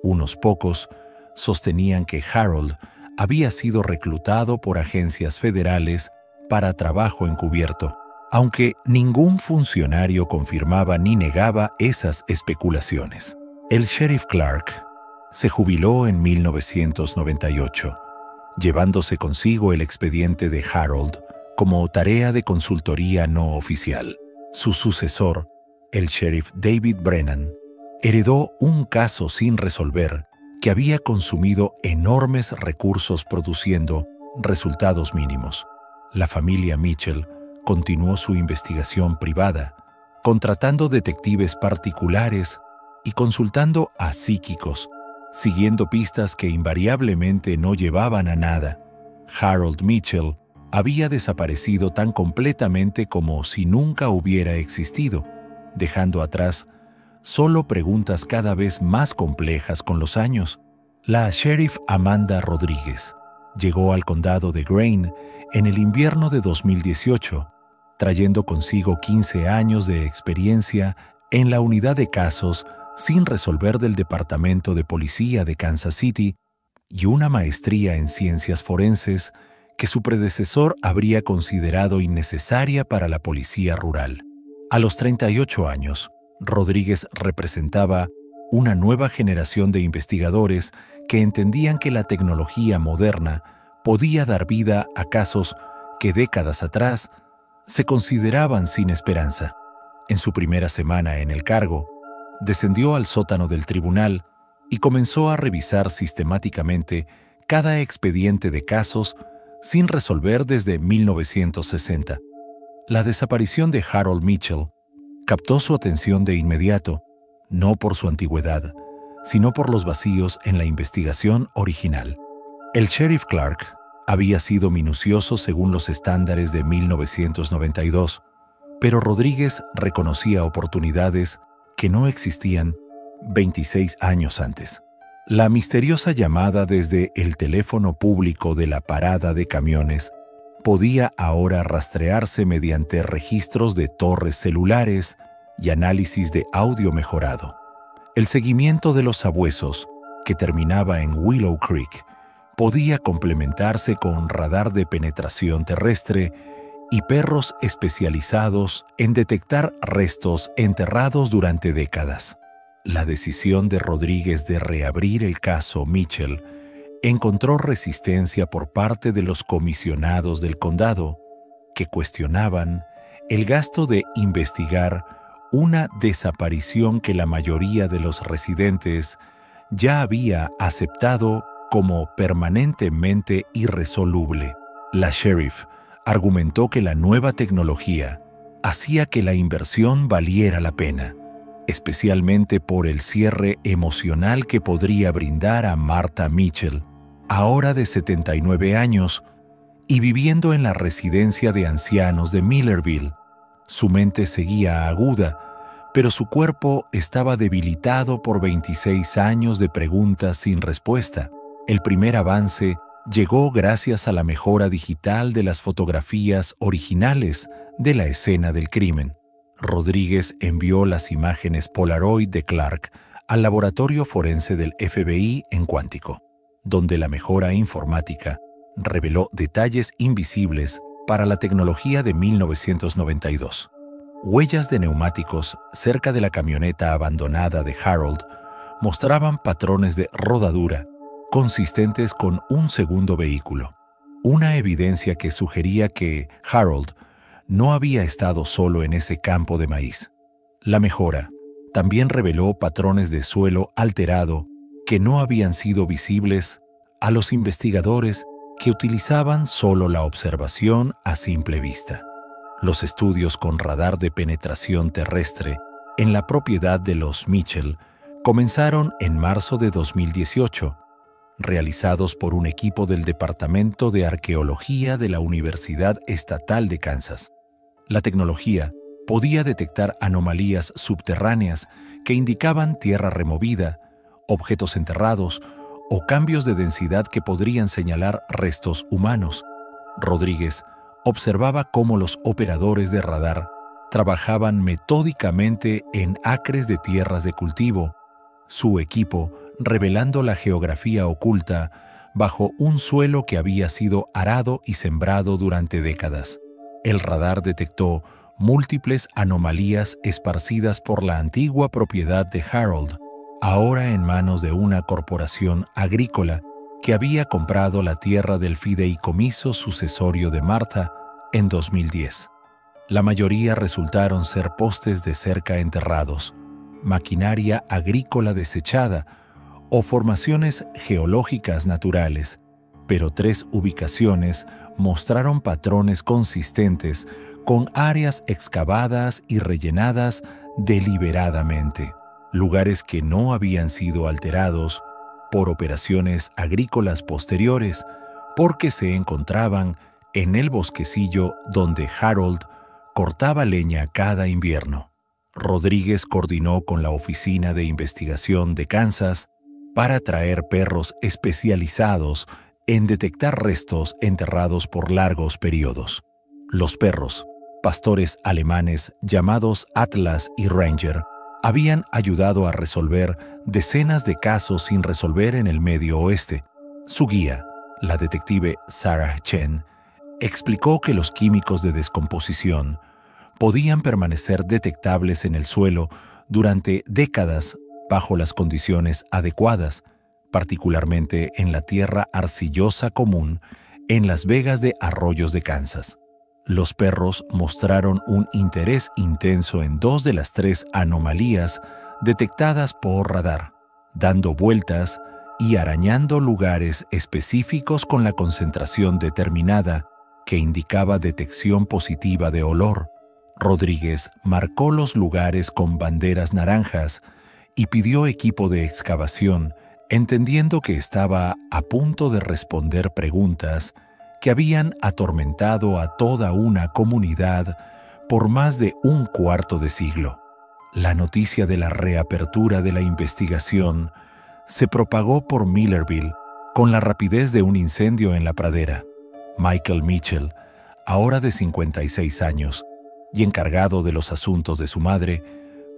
Unos pocos sostenían que Harold había sido reclutado por agencias federales para trabajo encubierto, aunque ningún funcionario confirmaba ni negaba esas especulaciones. El sheriff Clark se jubiló en 1998, llevándose consigo el expediente de Harold como tarea de consultoría no oficial. Su sucesor, el sheriff David Brennan, heredó un caso sin resolver que había consumido enormes recursos produciendo resultados mínimos. La familia Mitchell continuó su investigación privada, contratando detectives particulares y consultando a psíquicos, siguiendo pistas que invariablemente no llevaban a nada. Harold Mitchell había desaparecido tan completamente como si nunca hubiera existido, dejando atrás solo preguntas cada vez más complejas con los años. La sheriff Amanda Rodríguez llegó al condado de Greene en el invierno de 2018, trayendo consigo 15 años de experiencia en la unidad de casos sin resolver del Departamento de Policía de Kansas City y una maestría en ciencias forenses que su predecesor habría considerado innecesaria para la policía rural. A los 38 años, Rodríguez representaba una nueva generación de investigadores que entendían que la tecnología moderna podía dar vida a casos que décadas atrás se consideraban sin esperanza. En su primera semana en el cargo, descendió al sótano del tribunal y comenzó a revisar sistemáticamente cada expediente de casos sin resolver desde 1960. La desaparición de Harold Mitchell captó su atención de inmediato, no por su antigüedad, sino por los vacíos en la investigación original. El sheriff Clark había sido minucioso según los estándares de 1992, pero Rodríguez reconocía oportunidades que no existían 26 años antes. La misteriosa llamada desde el teléfono público de la parada de camiones podía ahora rastrearse mediante registros de torres celulares y análisis de audio mejorado. El seguimiento de los sabuesos, que terminaba en Willow Creek, podía complementarse con radar de penetración terrestre y perros especializados en detectar restos enterrados durante décadas. La decisión de Rodríguez de reabrir el caso Mitchell encontró resistencia por parte de los comisionados del condado, que cuestionaban el gasto de investigar una desaparición que la mayoría de los residentes ya había aceptado como permanentemente irresoluble. La sheriff argumentó que la nueva tecnología hacía que la inversión valiera la pena, especialmente por el cierre emocional que podría brindar a Martha Mitchell, ahora de 79 años y viviendo en la residencia de ancianos de Millerville. Su mente seguía aguda, pero su cuerpo estaba debilitado por 26 años de preguntas sin respuesta. El primer avance llegó gracias a la mejora digital de las fotografías originales de la escena del crimen. Rodríguez envió las imágenes Polaroid de Clark al laboratorio forense del FBI en Quantico, donde la mejora informática reveló detalles invisibles para la tecnología de 1992. Huellas de neumáticos cerca de la camioneta abandonada de Harold mostraban patrones de rodadura consistentes con un segundo vehículo, una evidencia que sugería que Harold no había estado solo en ese campo de maíz. La mejora también reveló patrones de suelo alterado que no habían sido visibles a los investigadores que utilizaban solo la observación a simple vista. Los estudios con radar de penetración terrestre en la propiedad de los Mitchell comenzaron en marzo de 2018, realizados por un equipo del Departamento de Arqueología de la Universidad Estatal de Kansas. La tecnología podía detectar anomalías subterráneas que indicaban tierra removida, objetos enterrados o cambios de densidad que podrían señalar restos humanos. Rodríguez observaba cómo los operadores de radar trabajaban metódicamente en acres de tierras de cultivo, su equipo revelando la geografía oculta bajo un suelo que había sido arado y sembrado durante décadas. El radar detectó múltiples anomalías esparcidas por la antigua propiedad de Harold, ahora en manos de una corporación agrícola que había comprado la tierra del fideicomiso sucesorio de Martha en 2010. La mayoría resultaron ser postes de cerca enterrados, maquinaria agrícola desechada o formaciones geológicas naturales, pero 3 ubicaciones mostraron patrones consistentes con áreas excavadas y rellenadas deliberadamente, lugares que no habían sido alterados por operaciones agrícolas posteriores porque se encontraban en el bosquecillo donde Harold cortaba leña cada invierno. Rodríguez coordinó con la Oficina de Investigación de Kansas para traer perros especializados en detectar restos enterrados por largos periodos. Los perros, pastores alemanes llamados Atlas y Ranger, habían ayudado a resolver decenas de casos sin resolver en el Medio Oeste. Su guía, la detective Sarah Chen, explicó que los químicos de descomposición podían permanecer detectables en el suelo durante décadas bajo las condiciones adecuadas, particularmente en la tierra arcillosa común en las vegas de arroyos de Kansas. Los perros mostraron un interés intenso en 2 de las 3 anomalías detectadas por radar, dando vueltas y arañando lugares específicos con la concentración determinada que indicaba detección positiva de olor. Rodríguez marcó los lugares con banderas naranjas y pidió equipo de excavación, entendiendo que estaba a punto de responder preguntas que habían atormentado a toda una comunidad por más de un cuarto de siglo. La noticia de la reapertura de la investigación se propagó por Millerville con la rapidez de un incendio en la pradera. Michael Mitchell, ahora de 56 años y encargado de los asuntos de su madre,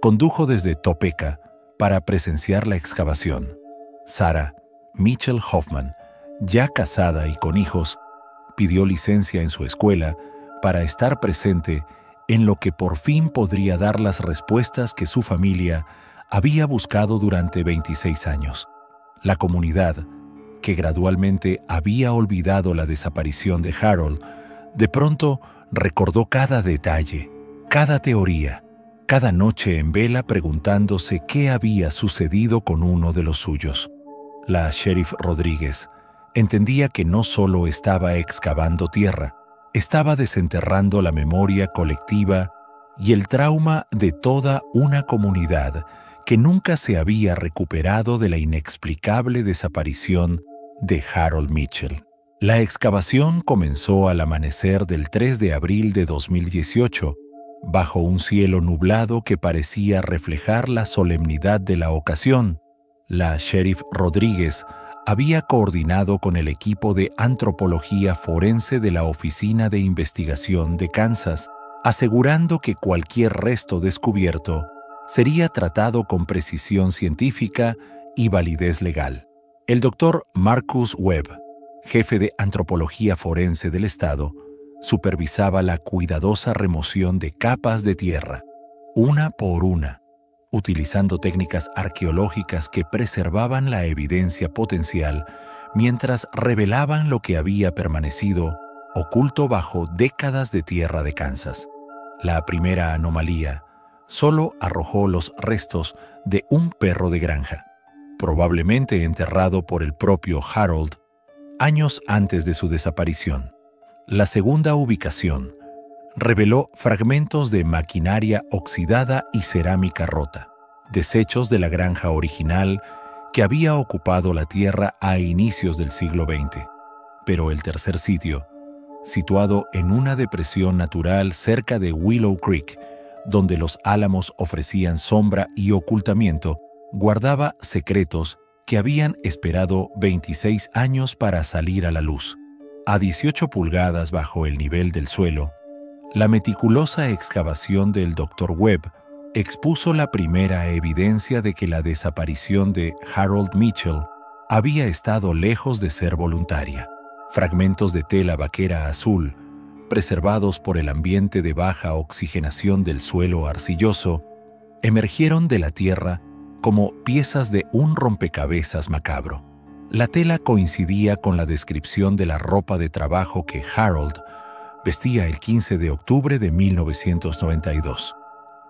condujo desde Topeka para presenciar la excavación. Sarah Mitchell Hoffman, ya casada y con hijos, pidió licencia en su escuela para estar presente en lo que por fin podría dar las respuestas que su familia había buscado durante 26 años. La comunidad, que gradualmente había olvidado la desaparición de Harold, de pronto recordó cada detalle, cada teoría, cada noche en vela preguntándose qué había sucedido con uno de los suyos. La sheriff Rodríguez entendía que no solo estaba excavando tierra, estaba desenterrando la memoria colectiva y el trauma de toda una comunidad que nunca se había recuperado de la inexplicable desaparición de Harold Mitchell. La excavación comenzó al amanecer del 3 de abril de 2018, bajo un cielo nublado que parecía reflejar la solemnidad de la ocasión. La sheriff Rodríguez había coordinado con el equipo de antropología forense de la Oficina de Investigación de Kansas, asegurando que cualquier resto descubierto sería tratado con precisión científica y validez legal. El doctor Marcus Webb, jefe de antropología forense del estado, supervisaba la cuidadosa remoción de capas de tierra, una por una, utilizando técnicas arqueológicas que preservaban la evidencia potencial mientras revelaban lo que había permanecido oculto bajo décadas de tierra de Kansas. La primera anomalía solo arrojó los restos de un perro de granja, probablemente enterrado por el propio Harold. años antes de su desaparición. La segunda ubicación reveló fragmentos de maquinaria oxidada y cerámica rota, desechos de la granja original que había ocupado la tierra a inicios del siglo XX. Pero el tercer sitio, situado en una depresión natural cerca de Willow Creek, donde los álamos ofrecían sombra y ocultamiento, guardaba secretos que habían esperado 26 años para salir a la luz. A 18 pulgadas bajo el nivel del suelo, la meticulosa excavación del Dr. Webb expuso la primera evidencia de que la desaparición de Harold Mitchell había estado lejos de ser voluntaria. Fragmentos de tela vaquera azul, preservados por el ambiente de baja oxigenación del suelo arcilloso, emergieron de la tierra como piezas de un rompecabezas macabro. La tela coincidía con la descripción de la ropa de trabajo que Harold vestía el 15 de octubre de 1992.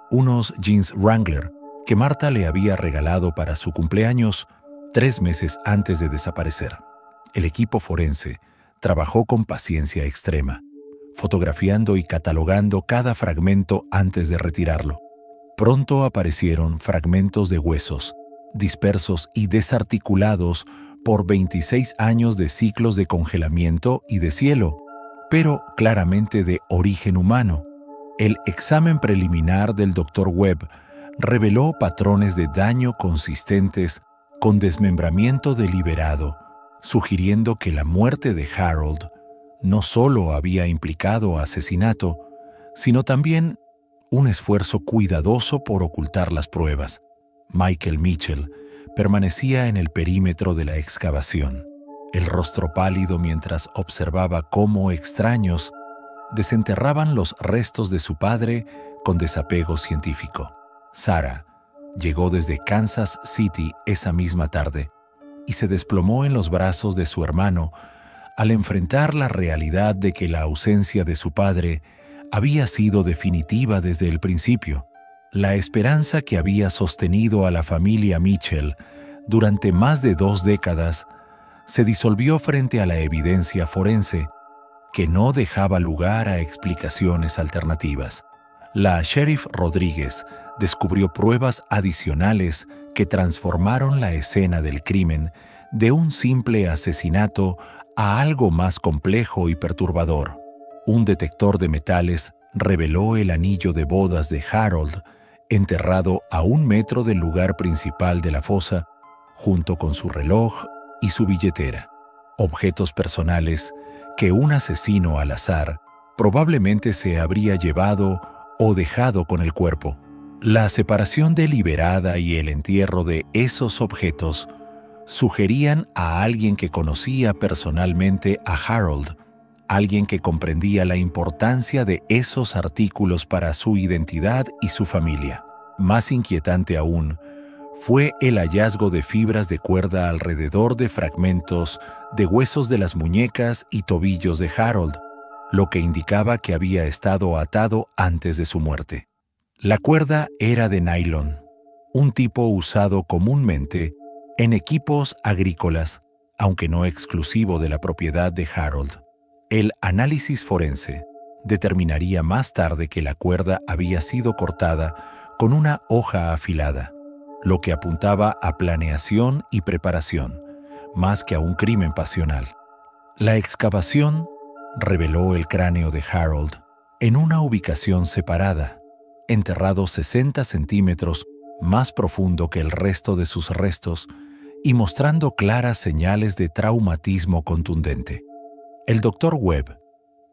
Unos jeans Wrangler que Marta le había regalado para su cumpleaños 3 meses antes de desaparecer. El equipo forense trabajó con paciencia extrema, fotografiando y catalogando cada fragmento antes de retirarlo. Pronto aparecieron fragmentos de huesos, dispersos y desarticulados por 26 años de ciclos de congelamiento y deshielo, pero claramente de origen humano. El examen preliminar del Dr. Webb reveló patrones de daño consistentes con desmembramiento deliberado, sugiriendo que la muerte de Harold no solo había implicado asesinato, sino también un esfuerzo cuidadoso por ocultar las pruebas. Michael Mitchell permanecía en el perímetro de la excavación, el rostro pálido mientras observaba cómo extraños desenterraban los restos de su padre con desapego científico. Sarah llegó desde Kansas City esa misma tarde y se desplomó en los brazos de su hermano al enfrentar la realidad de que la ausencia de su padre había sido definitiva desde el principio. La esperanza que había sostenido a la familia Mitchell durante más de 2 décadas se disolvió frente a la evidencia forense, que no dejaba lugar a explicaciones alternativas. La sheriff Rodríguez descubrió pruebas adicionales que transformaron la escena del crimen de un simple asesinato a algo más complejo y perturbador. Un detector de metales reveló el anillo de bodas de Harold, enterrado a 1 metro del lugar principal de la fosa, junto con su reloj y su billetera. Objetos personales que un asesino al azar probablemente se habría llevado o dejado con el cuerpo. La separación deliberada y el entierro de esos objetos sugerían a alguien que conocía personalmente a Harold, alguien que comprendía la importancia de esos artículos para su identidad y su familia. Más inquietante aún fue el hallazgo de fibras de cuerda alrededor de fragmentos de huesos de las muñecas y tobillos de Harold, lo que indicaba que había estado atado antes de su muerte. La cuerda era de nylon, un tipo usado comúnmente en equipos agrícolas, aunque no exclusivo de la propiedad de Harold. El análisis forense determinaría más tarde que la cuerda había sido cortada con una hoja afilada, lo que apuntaba a planeación y preparación, más que a un crimen pasional. La excavación reveló el cráneo de Harold en una ubicación separada, enterrado 60 centímetros más profundo que el resto de sus restos y mostrando claras señales de traumatismo contundente. El Dr. Webb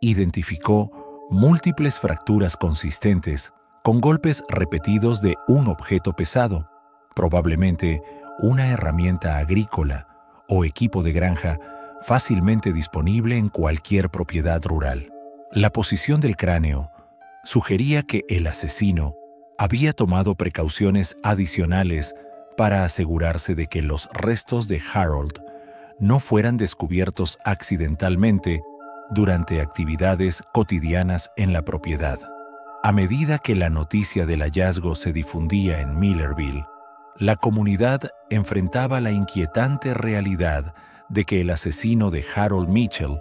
identificó múltiples fracturas consistentes con golpes repetidos de un objeto pesado, probablemente una herramienta agrícola o equipo de granja fácilmente disponible en cualquier propiedad rural. La posición del cráneo sugería que el asesino había tomado precauciones adicionales para asegurarse de que los restos de Harold no fueran descubiertos accidentalmente durante actividades cotidianas en la propiedad. A medida que la noticia del hallazgo se difundía en Millerville, la comunidad enfrentaba la inquietante realidad de que el asesino de Harold Mitchell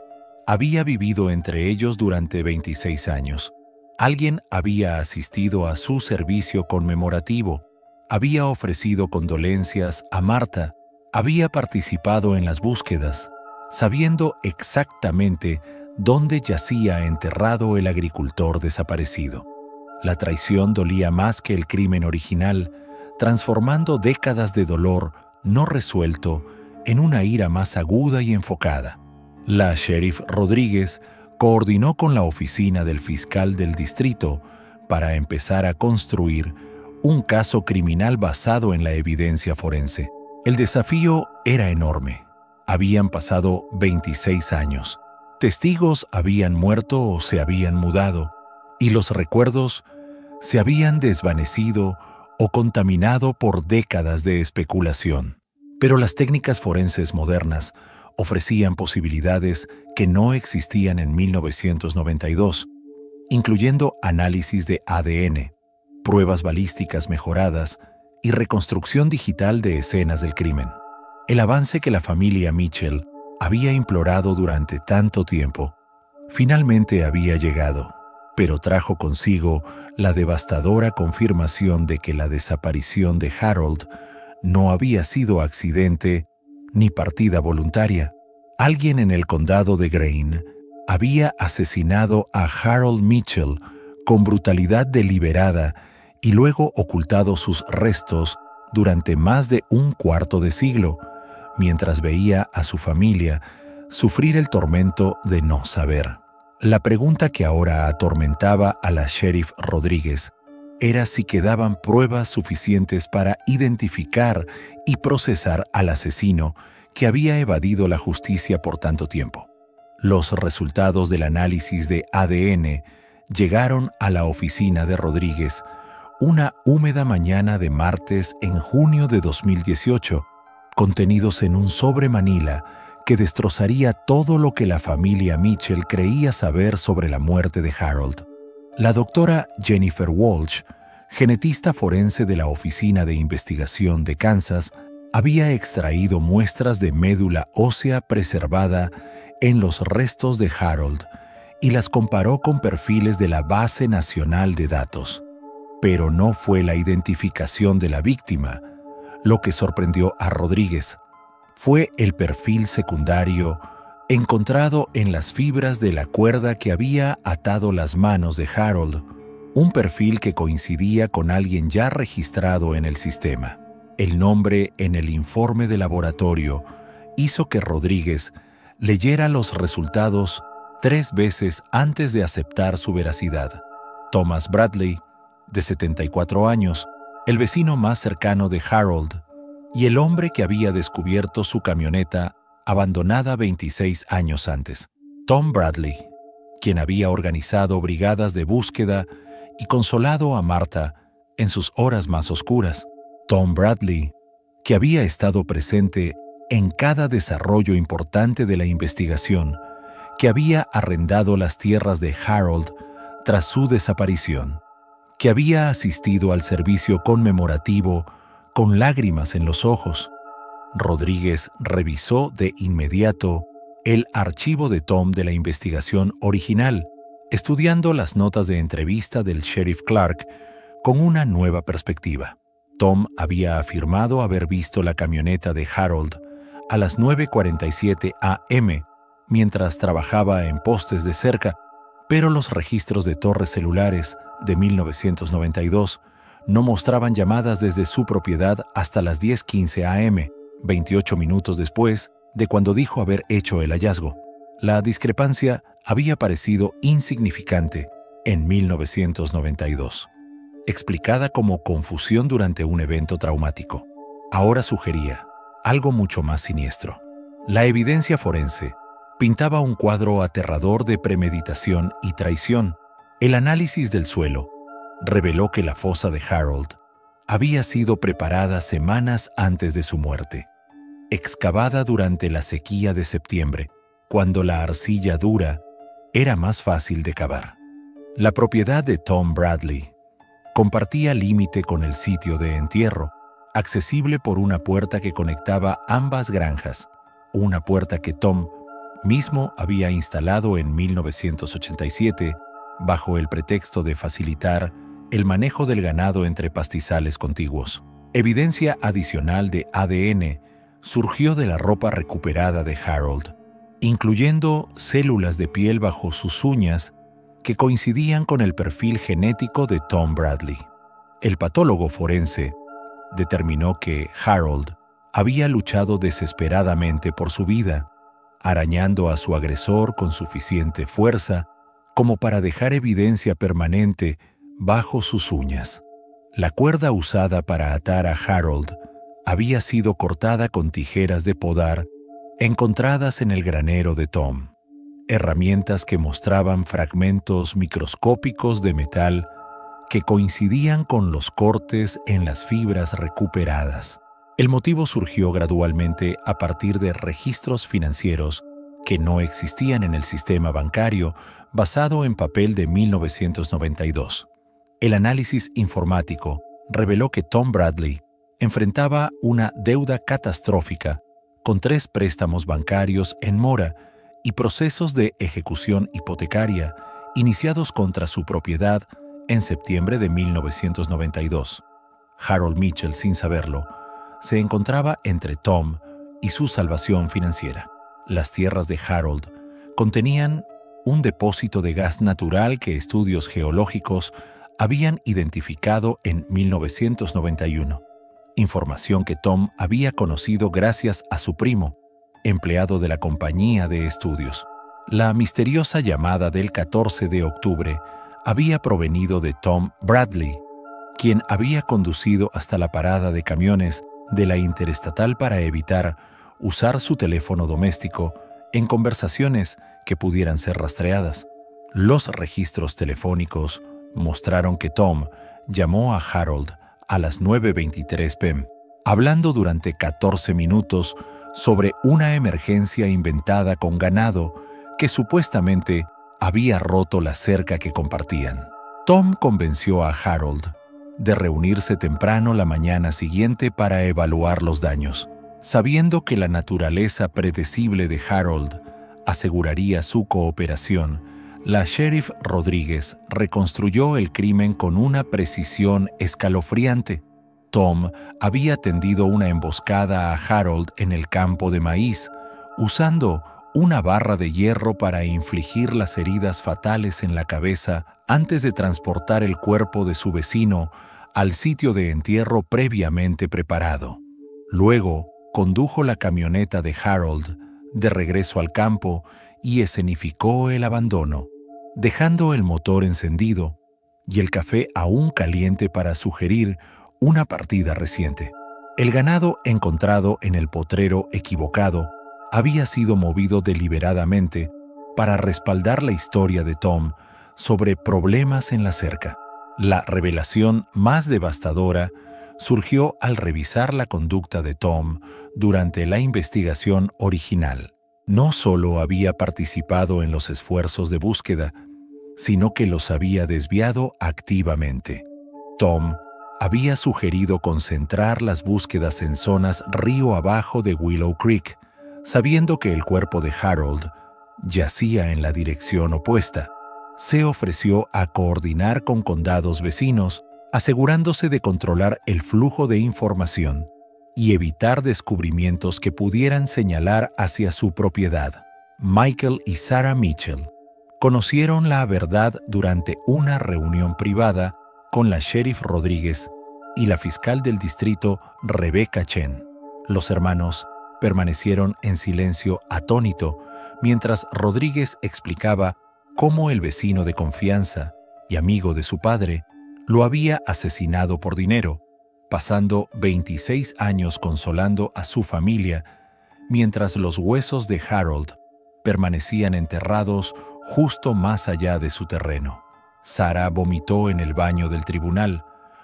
había vivido entre ellos durante 26 años. Alguien había asistido a su servicio conmemorativo, había ofrecido condolencias a Martha, había participado en las búsquedas, sabiendo exactamente dónde yacía enterrado el agricultor desaparecido. La traición dolía más que el crimen original, transformando décadas de dolor no resuelto en una ira más aguda y enfocada. La sheriff Rodríguez coordinó con la oficina del fiscal del distrito para empezar a construir un caso criminal basado en la evidencia forense. El desafío era enorme. Habían pasado 26 años. Testigos habían muerto o se habían mudado, y los recuerdos se habían desvanecido o contaminado por décadas de especulación. Pero las técnicas forenses modernas ofrecían posibilidades que no existían en 1992, incluyendo análisis de ADN, pruebas balísticas mejoradas y reconstrucción digital de escenas del crimen. El avance que la familia Mitchell había implorado durante tanto tiempo finalmente había llegado, pero trajo consigo la devastadora confirmación de que la desaparición de Harold no había sido accidente ni partida voluntaria. Alguien en el condado de Greene había asesinado a Harold Mitchell con brutalidad deliberada y luego ocultado sus restos durante más de un cuarto de siglo, mientras veía a su familia sufrir el tormento de no saber. La pregunta que ahora atormentaba a la sheriff Rodríguez era si quedaban pruebas suficientes para identificar y procesar al asesino que había evadido la justicia por tanto tiempo. Los resultados del análisis de ADN llegaron a la oficina de Rodríguez una húmeda mañana de martes en junio de 2018, contenidos en un sobre manila que destrozaría todo lo que la familia Mitchell creía saber sobre la muerte de Harold. La doctora Jennifer Walsh, genetista forense de la Oficina de Investigación de Kansas, había extraído muestras de médula ósea preservada en los restos de Harold y las comparó con perfiles de la Base Nacional de Datos. Pero no fue la identificación de la víctima lo que sorprendió a Rodríguez. Fue el perfil secundario encontrado en las fibras de la cuerda que había atado las manos de Harold, un perfil que coincidía con alguien ya registrado en el sistema. El nombre en el informe de laboratorio hizo que Rodríguez leyera los resultados 3 veces antes de aceptar su veracidad. Thomas Bradley, de 74 años, el vecino más cercano de Harold, y el hombre que había descubierto su camioneta abandonada 26 años antes. Tom Bradley, quien había organizado brigadas de búsqueda y consolado a Martha en sus horas más oscuras. Tom Bradley, que había estado presente en cada desarrollo importante de la investigación, que había arrendado las tierras de Harold tras su desaparición, que había asistido al servicio conmemorativo con lágrimas en los ojos. Rodríguez revisó de inmediato el archivo de Tom de la investigación original, estudiando las notas de entrevista del sheriff Clark con una nueva perspectiva. Tom había afirmado haber visto la camioneta de Harold a las 9:47 a.m. mientras trabajaba en postes de cerca, pero los registros de torres celulares de 1992 no mostraban llamadas desde su propiedad hasta las 10:15 a.m., 28 minutos después de cuando dijo haber hecho el hallazgo. La discrepancia había parecido insignificante en 1992, explicada como confusión durante un evento traumático. Ahora sugería algo mucho más siniestro. La evidencia forense pintaba un cuadro aterrador de premeditación y traición. El análisis del suelo reveló que la fosa de Harold había sido preparada semanas antes de su muerte, excavada durante la sequía de septiembre, cuando la arcilla dura era más fácil de cavar. La propiedad de Tom Bradley compartía límite con el sitio de entierro, accesible por una puerta que conectaba ambas granjas. una puerta que Tom mismo había instalado en 1987 bajo el pretexto de facilitar el manejo del ganado entre pastizales contiguos. Evidencia adicional de ADN surgió de la ropa recuperada de Harold, incluyendo células de piel bajo sus uñas que coincidían con el perfil genético de Tom Bradley. El patólogo forense determinó que Harold había luchado desesperadamente por su vida, arañando a su agresor con suficiente fuerza como para dejar evidencia permanente bajo sus uñas. La cuerda usada para atar a Harold había sido cortada con tijeras de podar encontradas en el granero de Tom, herramientas que mostraban fragmentos microscópicos de metal que coincidían con los cortes en las fibras recuperadas. El motivo surgió gradualmente a partir de registros financieros que no existían en el sistema bancario basado en papel de 1992. El análisis informático reveló que Tom Bradley enfrentaba una deuda catastrófica con 3 préstamos bancarios en mora y procesos de ejecución hipotecaria iniciados contra su propiedad en septiembre de 1992. Harold Mitchell, sin saberlo, se encontraba entre Tom y su salvación financiera. Las tierras de Harold contenían un depósito de gas natural que estudios geológicos habían identificado en 1991, información que Tom había conocido gracias a su primo, empleado de la compañía de estudios. La misteriosa llamada del 14 de octubre había provenido de Tom Bradley, quien había conducido hasta la parada de camiones de la Interestatal para evitar usar su teléfono doméstico en conversaciones que pudieran ser rastreadas. Los registros telefónicos mostraron que Tom llamó a Harold a las 9:23 p.m., hablando durante 14 minutos sobre una emergencia inventada con ganado que supuestamente había roto la cerca que compartían. Tom convenció a Harold de reunirse temprano la mañana siguiente para evaluar los daños. Sabiendo que la naturaleza predecible de Harold aseguraría su cooperación, la sheriff Rodríguez reconstruyó el crimen con una precisión escalofriante. Tom había tendido una emboscada a Harold en el campo de maíz, usando una barra de hierro para infligir las heridas fatales en la cabeza antes de transportar el cuerpo de su vecino al sitio de entierro previamente preparado. Luego, condujo la camioneta de Harold de regreso al campo y escenificó el abandono, dejando el motor encendido y el café aún caliente para sugerir una partida reciente. El ganado encontrado en el potrero equivocado había sido movido deliberadamente para respaldar la historia de Tom sobre problemas en la cerca. La revelación más devastadora surgió al revisar la conducta de Tom durante la investigación original. No solo había participado en los esfuerzos de búsqueda, sino que los había desviado activamente. Tom había sugerido concentrar las búsquedas en zonas río abajo de Willow Creek, sabiendo que el cuerpo de Harold yacía en la dirección opuesta. Se ofreció a coordinar con condados vecinos, asegurándose de controlar el flujo de información y evitar descubrimientos que pudieran señalar hacia su propiedad. Michael y Sarah Mitchell conocieron la verdad durante una reunión privada con la sheriff Rodríguez y la fiscal del distrito Rebecca Chen. Los hermanos permanecieron en silencio atónito mientras Rodríguez explicaba cómo el vecino de confianza y amigo de su padre lo había asesinado por dinero, pasando 26 años consolando a su familia mientras los huesos de Harold permanecían enterrados justo más allá de su terreno. Sarah vomitó en el baño del tribunal,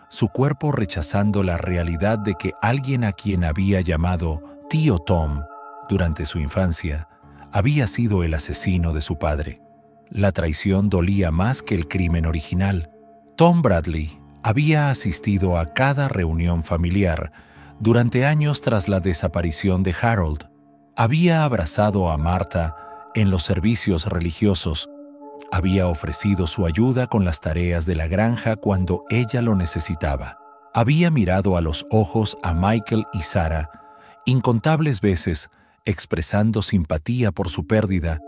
su cuerpo rechazando la realidad de que alguien a quien había llamado tío Tom durante su infancia había sido el asesino de su padre. La traición dolía más que el crimen original. Tom Bradley había asistido a cada reunión familiar durante años tras la desaparición de Harold. Había abrazado a Martha en los servicios religiosos, había ofrecido su ayuda con las tareas de la granja cuando ella lo necesitaba. Había mirado a los ojos a Michael y Sarah incontables veces, expresando simpatía por su pérdida,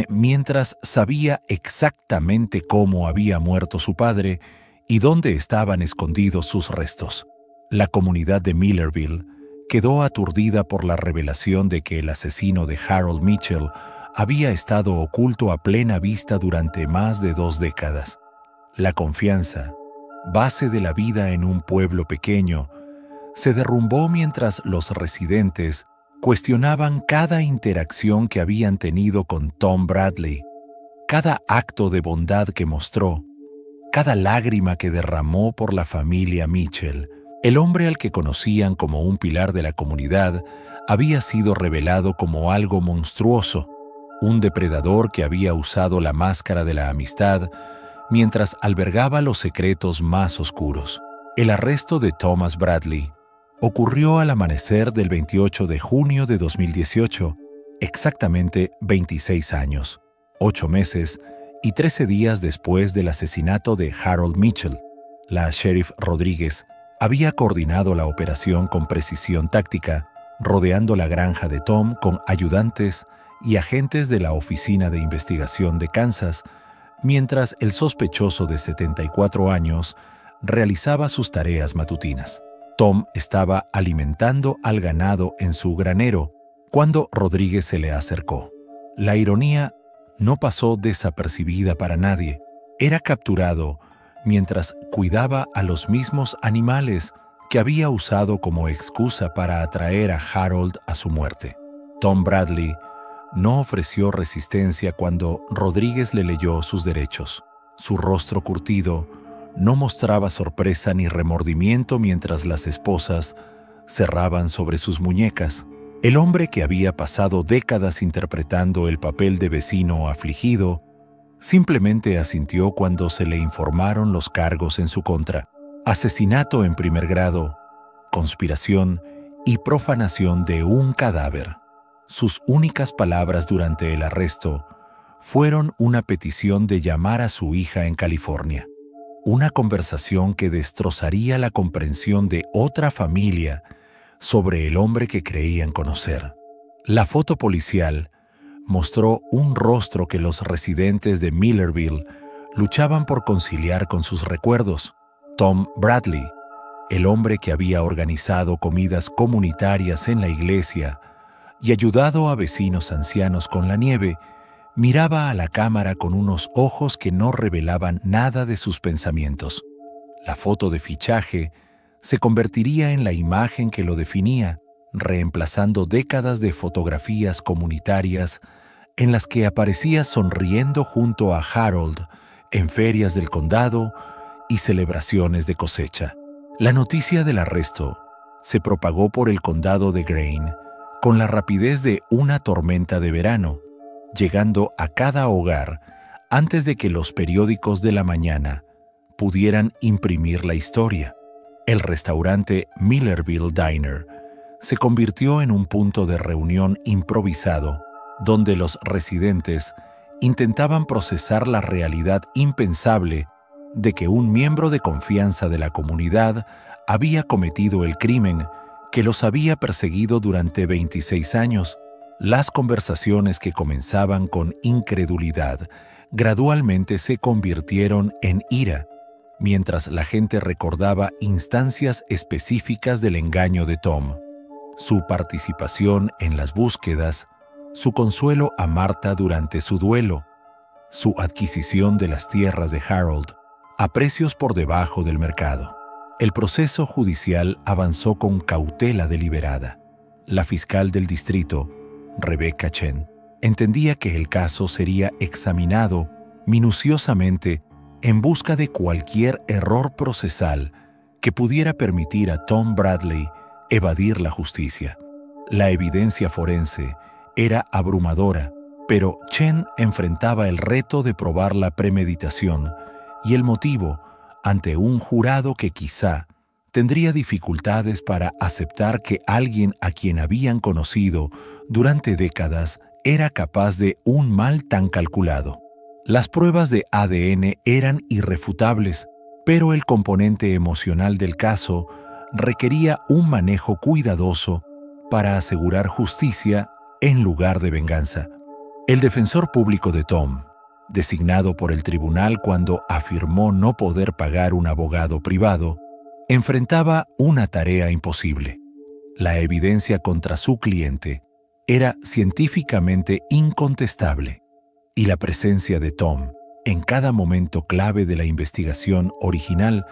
mientras sabía exactamente cómo había muerto su padre y dónde estaban escondidos sus restos. La comunidad de Millerville quedó aturdida por la revelación de que el asesino de Harold Mitchell había estado oculto a plena vista durante más de 2 décadas. La confianza, base de la vida en un pueblo pequeño, se derrumbó mientras los residentes cuestionaban cada interacción que habían tenido con Tom Bradley, cada acto de bondad que mostró, cada lágrima que derramó por la familia Mitchell. El hombre al que conocían como un pilar de la comunidad había sido revelado como algo monstruoso, un depredador que había usado la máscara de la amistad mientras albergaba los secretos más oscuros. El arresto de Thomas Bradley ocurrió al amanecer del 28 de junio de 2018, exactamente 26 años, 8 meses y 13 días después del asesinato de Harold Mitchell. La sheriff Rodríguez había coordinado la operación con precisión táctica, rodeando la granja de Tom con ayudantes y agentes de la Oficina de Investigación de Kansas, mientras el sospechoso de 74 años realizaba sus tareas matutinas. Tom estaba alimentando al ganado en su granero cuando Rodríguez se le acercó. La ironía no pasó desapercibida para nadie. Era capturado mientras cuidaba a los mismos animales que había usado como excusa para atraer a Harold a su muerte. Tom Bradley no ofreció resistencia cuando Rodríguez le leyó sus derechos. Su rostro curtido no mostraba sorpresa ni remordimiento mientras las esposas cerraban sobre sus muñecas. El hombre que había pasado décadas interpretando el papel de vecino afligido simplemente asintió cuando se le informaron los cargos en su contra: asesinato en primer grado, conspiración y profanación de un cadáver. Sus únicas palabras durante el arresto fueron una petición de llamar a su hija en California. Una conversación que destrozaría la comprensión de otra familia sobre el hombre que creían conocer. La foto policial mostró un rostro que los residentes de Millerville luchaban por conciliar con sus recuerdos. Tom Bradley, el hombre que había organizado comidas comunitarias en la iglesia y ayudado a vecinos ancianos con la nieve, miraba a la cámara con unos ojos que no revelaban nada de sus pensamientos. La foto de fichaje se convertiría en la imagen que lo definía, reemplazando décadas de fotografías comunitarias en las que aparecía sonriendo junto a Harold en ferias del condado y celebraciones de cosecha. La noticia del arresto se propagó por el condado de Greene con la rapidez de una tormenta de verano, llegando a cada hogar antes de que los periódicos de la mañana pudieran imprimir la historia. El restaurante Millerville Diner se convirtió en un punto de reunión improvisado donde los residentes intentaban procesar la realidad impensable de que un miembro de confianza de la comunidad había cometido el crimen que los había perseguido durante 26 años. Las conversaciones que comenzaban con incredulidad gradualmente se convirtieron en ira, mientras la gente recordaba instancias específicas del engaño de Tom, su participación en las búsquedas, su consuelo a Martha durante su duelo, su adquisición de las tierras de Harold a precios por debajo del mercado. El proceso judicial avanzó con cautela deliberada. La fiscal del distrito, Rebecca Chen, entendía que el caso sería examinado minuciosamente en busca de cualquier error procesal que pudiera permitir a Tom Bradley evadir la justicia. La evidencia forense era abrumadora, pero Chen enfrentaba el reto de probar la premeditación y el motivo ante un jurado que quizá tendría dificultades para aceptar que alguien a quien habían conocido durante décadas era capaz de un mal tan calculado. Las pruebas de ADN eran irrefutables, pero el componente emocional del caso requería un manejo cuidadoso para asegurar justicia en lugar de venganza. El defensor público de Tom, designado por el tribunal cuando afirmó no poder pagar un abogado privado, enfrentaba una tarea imposible. La evidencia contra su cliente era científicamente incontestable, y la presencia de Tom en cada momento clave de la investigación original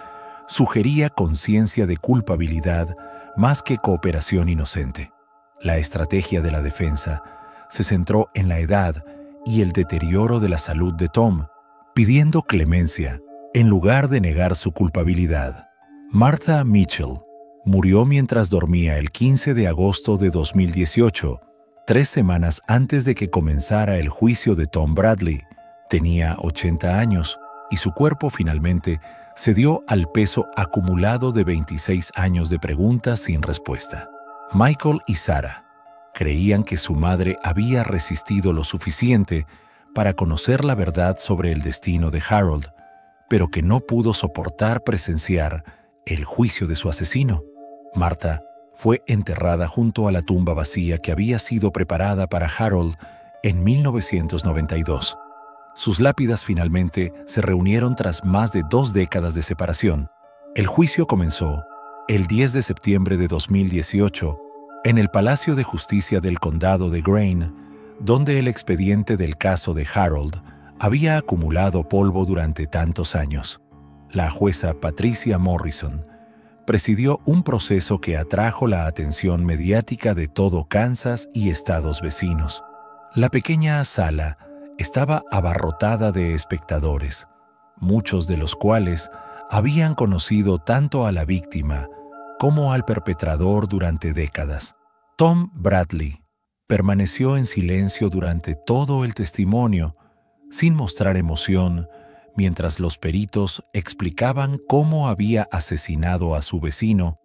sugería conciencia de culpabilidad más que cooperación inocente. La estrategia de la defensa se centró en la edad y el deterioro de la salud de Tom, pidiendo clemencia en lugar de negar su culpabilidad. Martha Mitchell murió mientras dormía el 15 de agosto de 2018, 3 semanas antes de que comenzara el juicio de Tom Bradley. Tenía 80 años y su cuerpo finalmente cedió al peso acumulado de 26 años de preguntas sin respuesta. Michael y Sarah creían que su madre había resistido lo suficiente para conocer la verdad sobre el destino de Harold, pero que no pudo soportar presenciar el juicio de su asesino. Martha fue enterrada junto a la tumba vacía que había sido preparada para Harold en 1992. Sus lápidas finalmente se reunieron tras más de 2 décadas de separación. El juicio comenzó el 10 de septiembre de 2018 en el Palacio de Justicia del Condado de Greene, donde el expediente del caso de Harold había acumulado polvo durante tantos años. La jueza Patricia Morrison presidió un proceso que atrajo la atención mediática de todo Kansas y estados vecinos. La pequeña sala estaba abarrotada de espectadores, muchos de los cuales habían conocido tanto a la víctima como al perpetrador durante décadas. Tom Bradley permaneció en silencio durante todo el testimonio, sin mostrar emoción, mientras los peritos explicaban cómo había asesinado a su vecino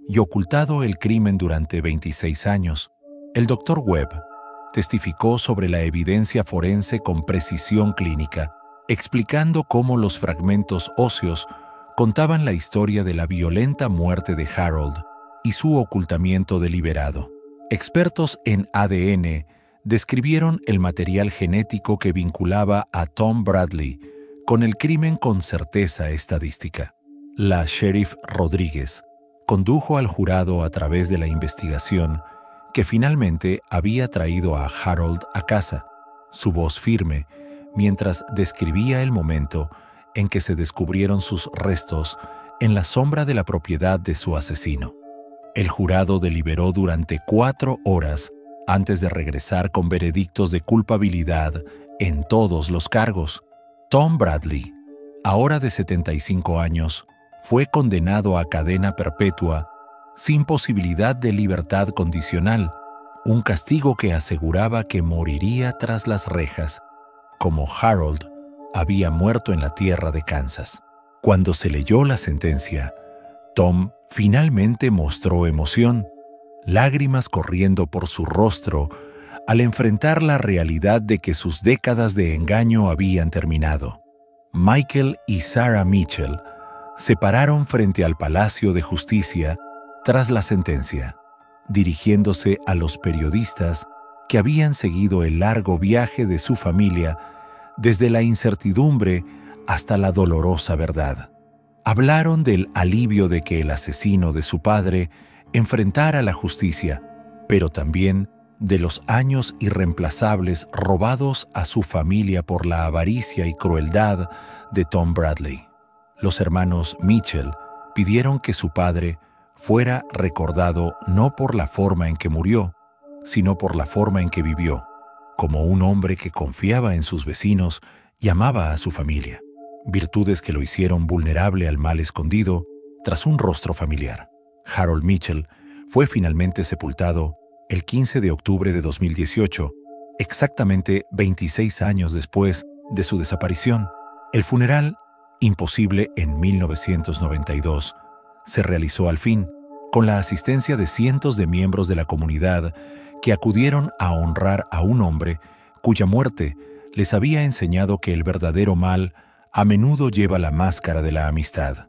y ocultado el crimen durante 26 años. El Dr. Webb testificó sobre la evidencia forense con precisión clínica, explicando cómo los fragmentos óseos contaban la historia de la violenta muerte de Harold y su ocultamiento deliberado. Expertos en ADN describieron el material genético que vinculaba a Tom Bradley con el crimen con certeza estadística. La sheriff Rodríguez condujo al jurado a través de la investigación que finalmente había traído a Harold a casa, su voz firme, mientras describía el momento en que se descubrieron sus restos en la sombra de la propiedad de su asesino. El jurado deliberó durante 4 horas antes de regresar con veredictos de culpabilidad en todos los cargos. Tom Bradley, ahora de 75 años, fue condenado a cadena perpetua sin posibilidad de libertad condicional, un castigo que aseguraba que moriría tras las rejas, como Harold había muerto en la tierra de Kansas. Cuando se leyó la sentencia, Tom finalmente mostró emoción, lágrimas corriendo por su rostro al enfrentar la realidad de que sus décadas de engaño habían terminado. Michael y Sarah Mitchell se pararon frente al Palacio de Justicia tras la sentencia, dirigiéndose a los periodistas que habían seguido el largo viaje de su familia desde la incertidumbre hasta la dolorosa verdad. Hablaron del alivio de que el asesino de su padre enfrentara la justicia, pero también de los años irreemplazables robados a su familia por la avaricia y crueldad de Tom Bradley. Los hermanos Mitchell pidieron que su padre fuera recordado no por la forma en que murió, sino por la forma en que vivió, como un hombre que confiaba en sus vecinos y amaba a su familia, virtudes que lo hicieron vulnerable al mal escondido tras un rostro familiar. Harold Mitchell fue finalmente sepultado el 15 de octubre de 2018, exactamente 26 años después de su desaparición. El funeral, imposible en 1992, se realizó al fin, con la asistencia de cientos de miembros de la comunidad que acudieron a honrar a un hombre cuya muerte les había enseñado que el verdadero mal a menudo lleva la máscara de la amistad.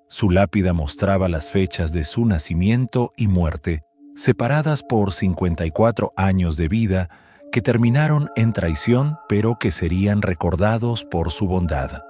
Su lápida mostraba las fechas de su nacimiento y muerte, separadas por 54 años de vida que terminaron en traición, pero que serían recordados por su bondad.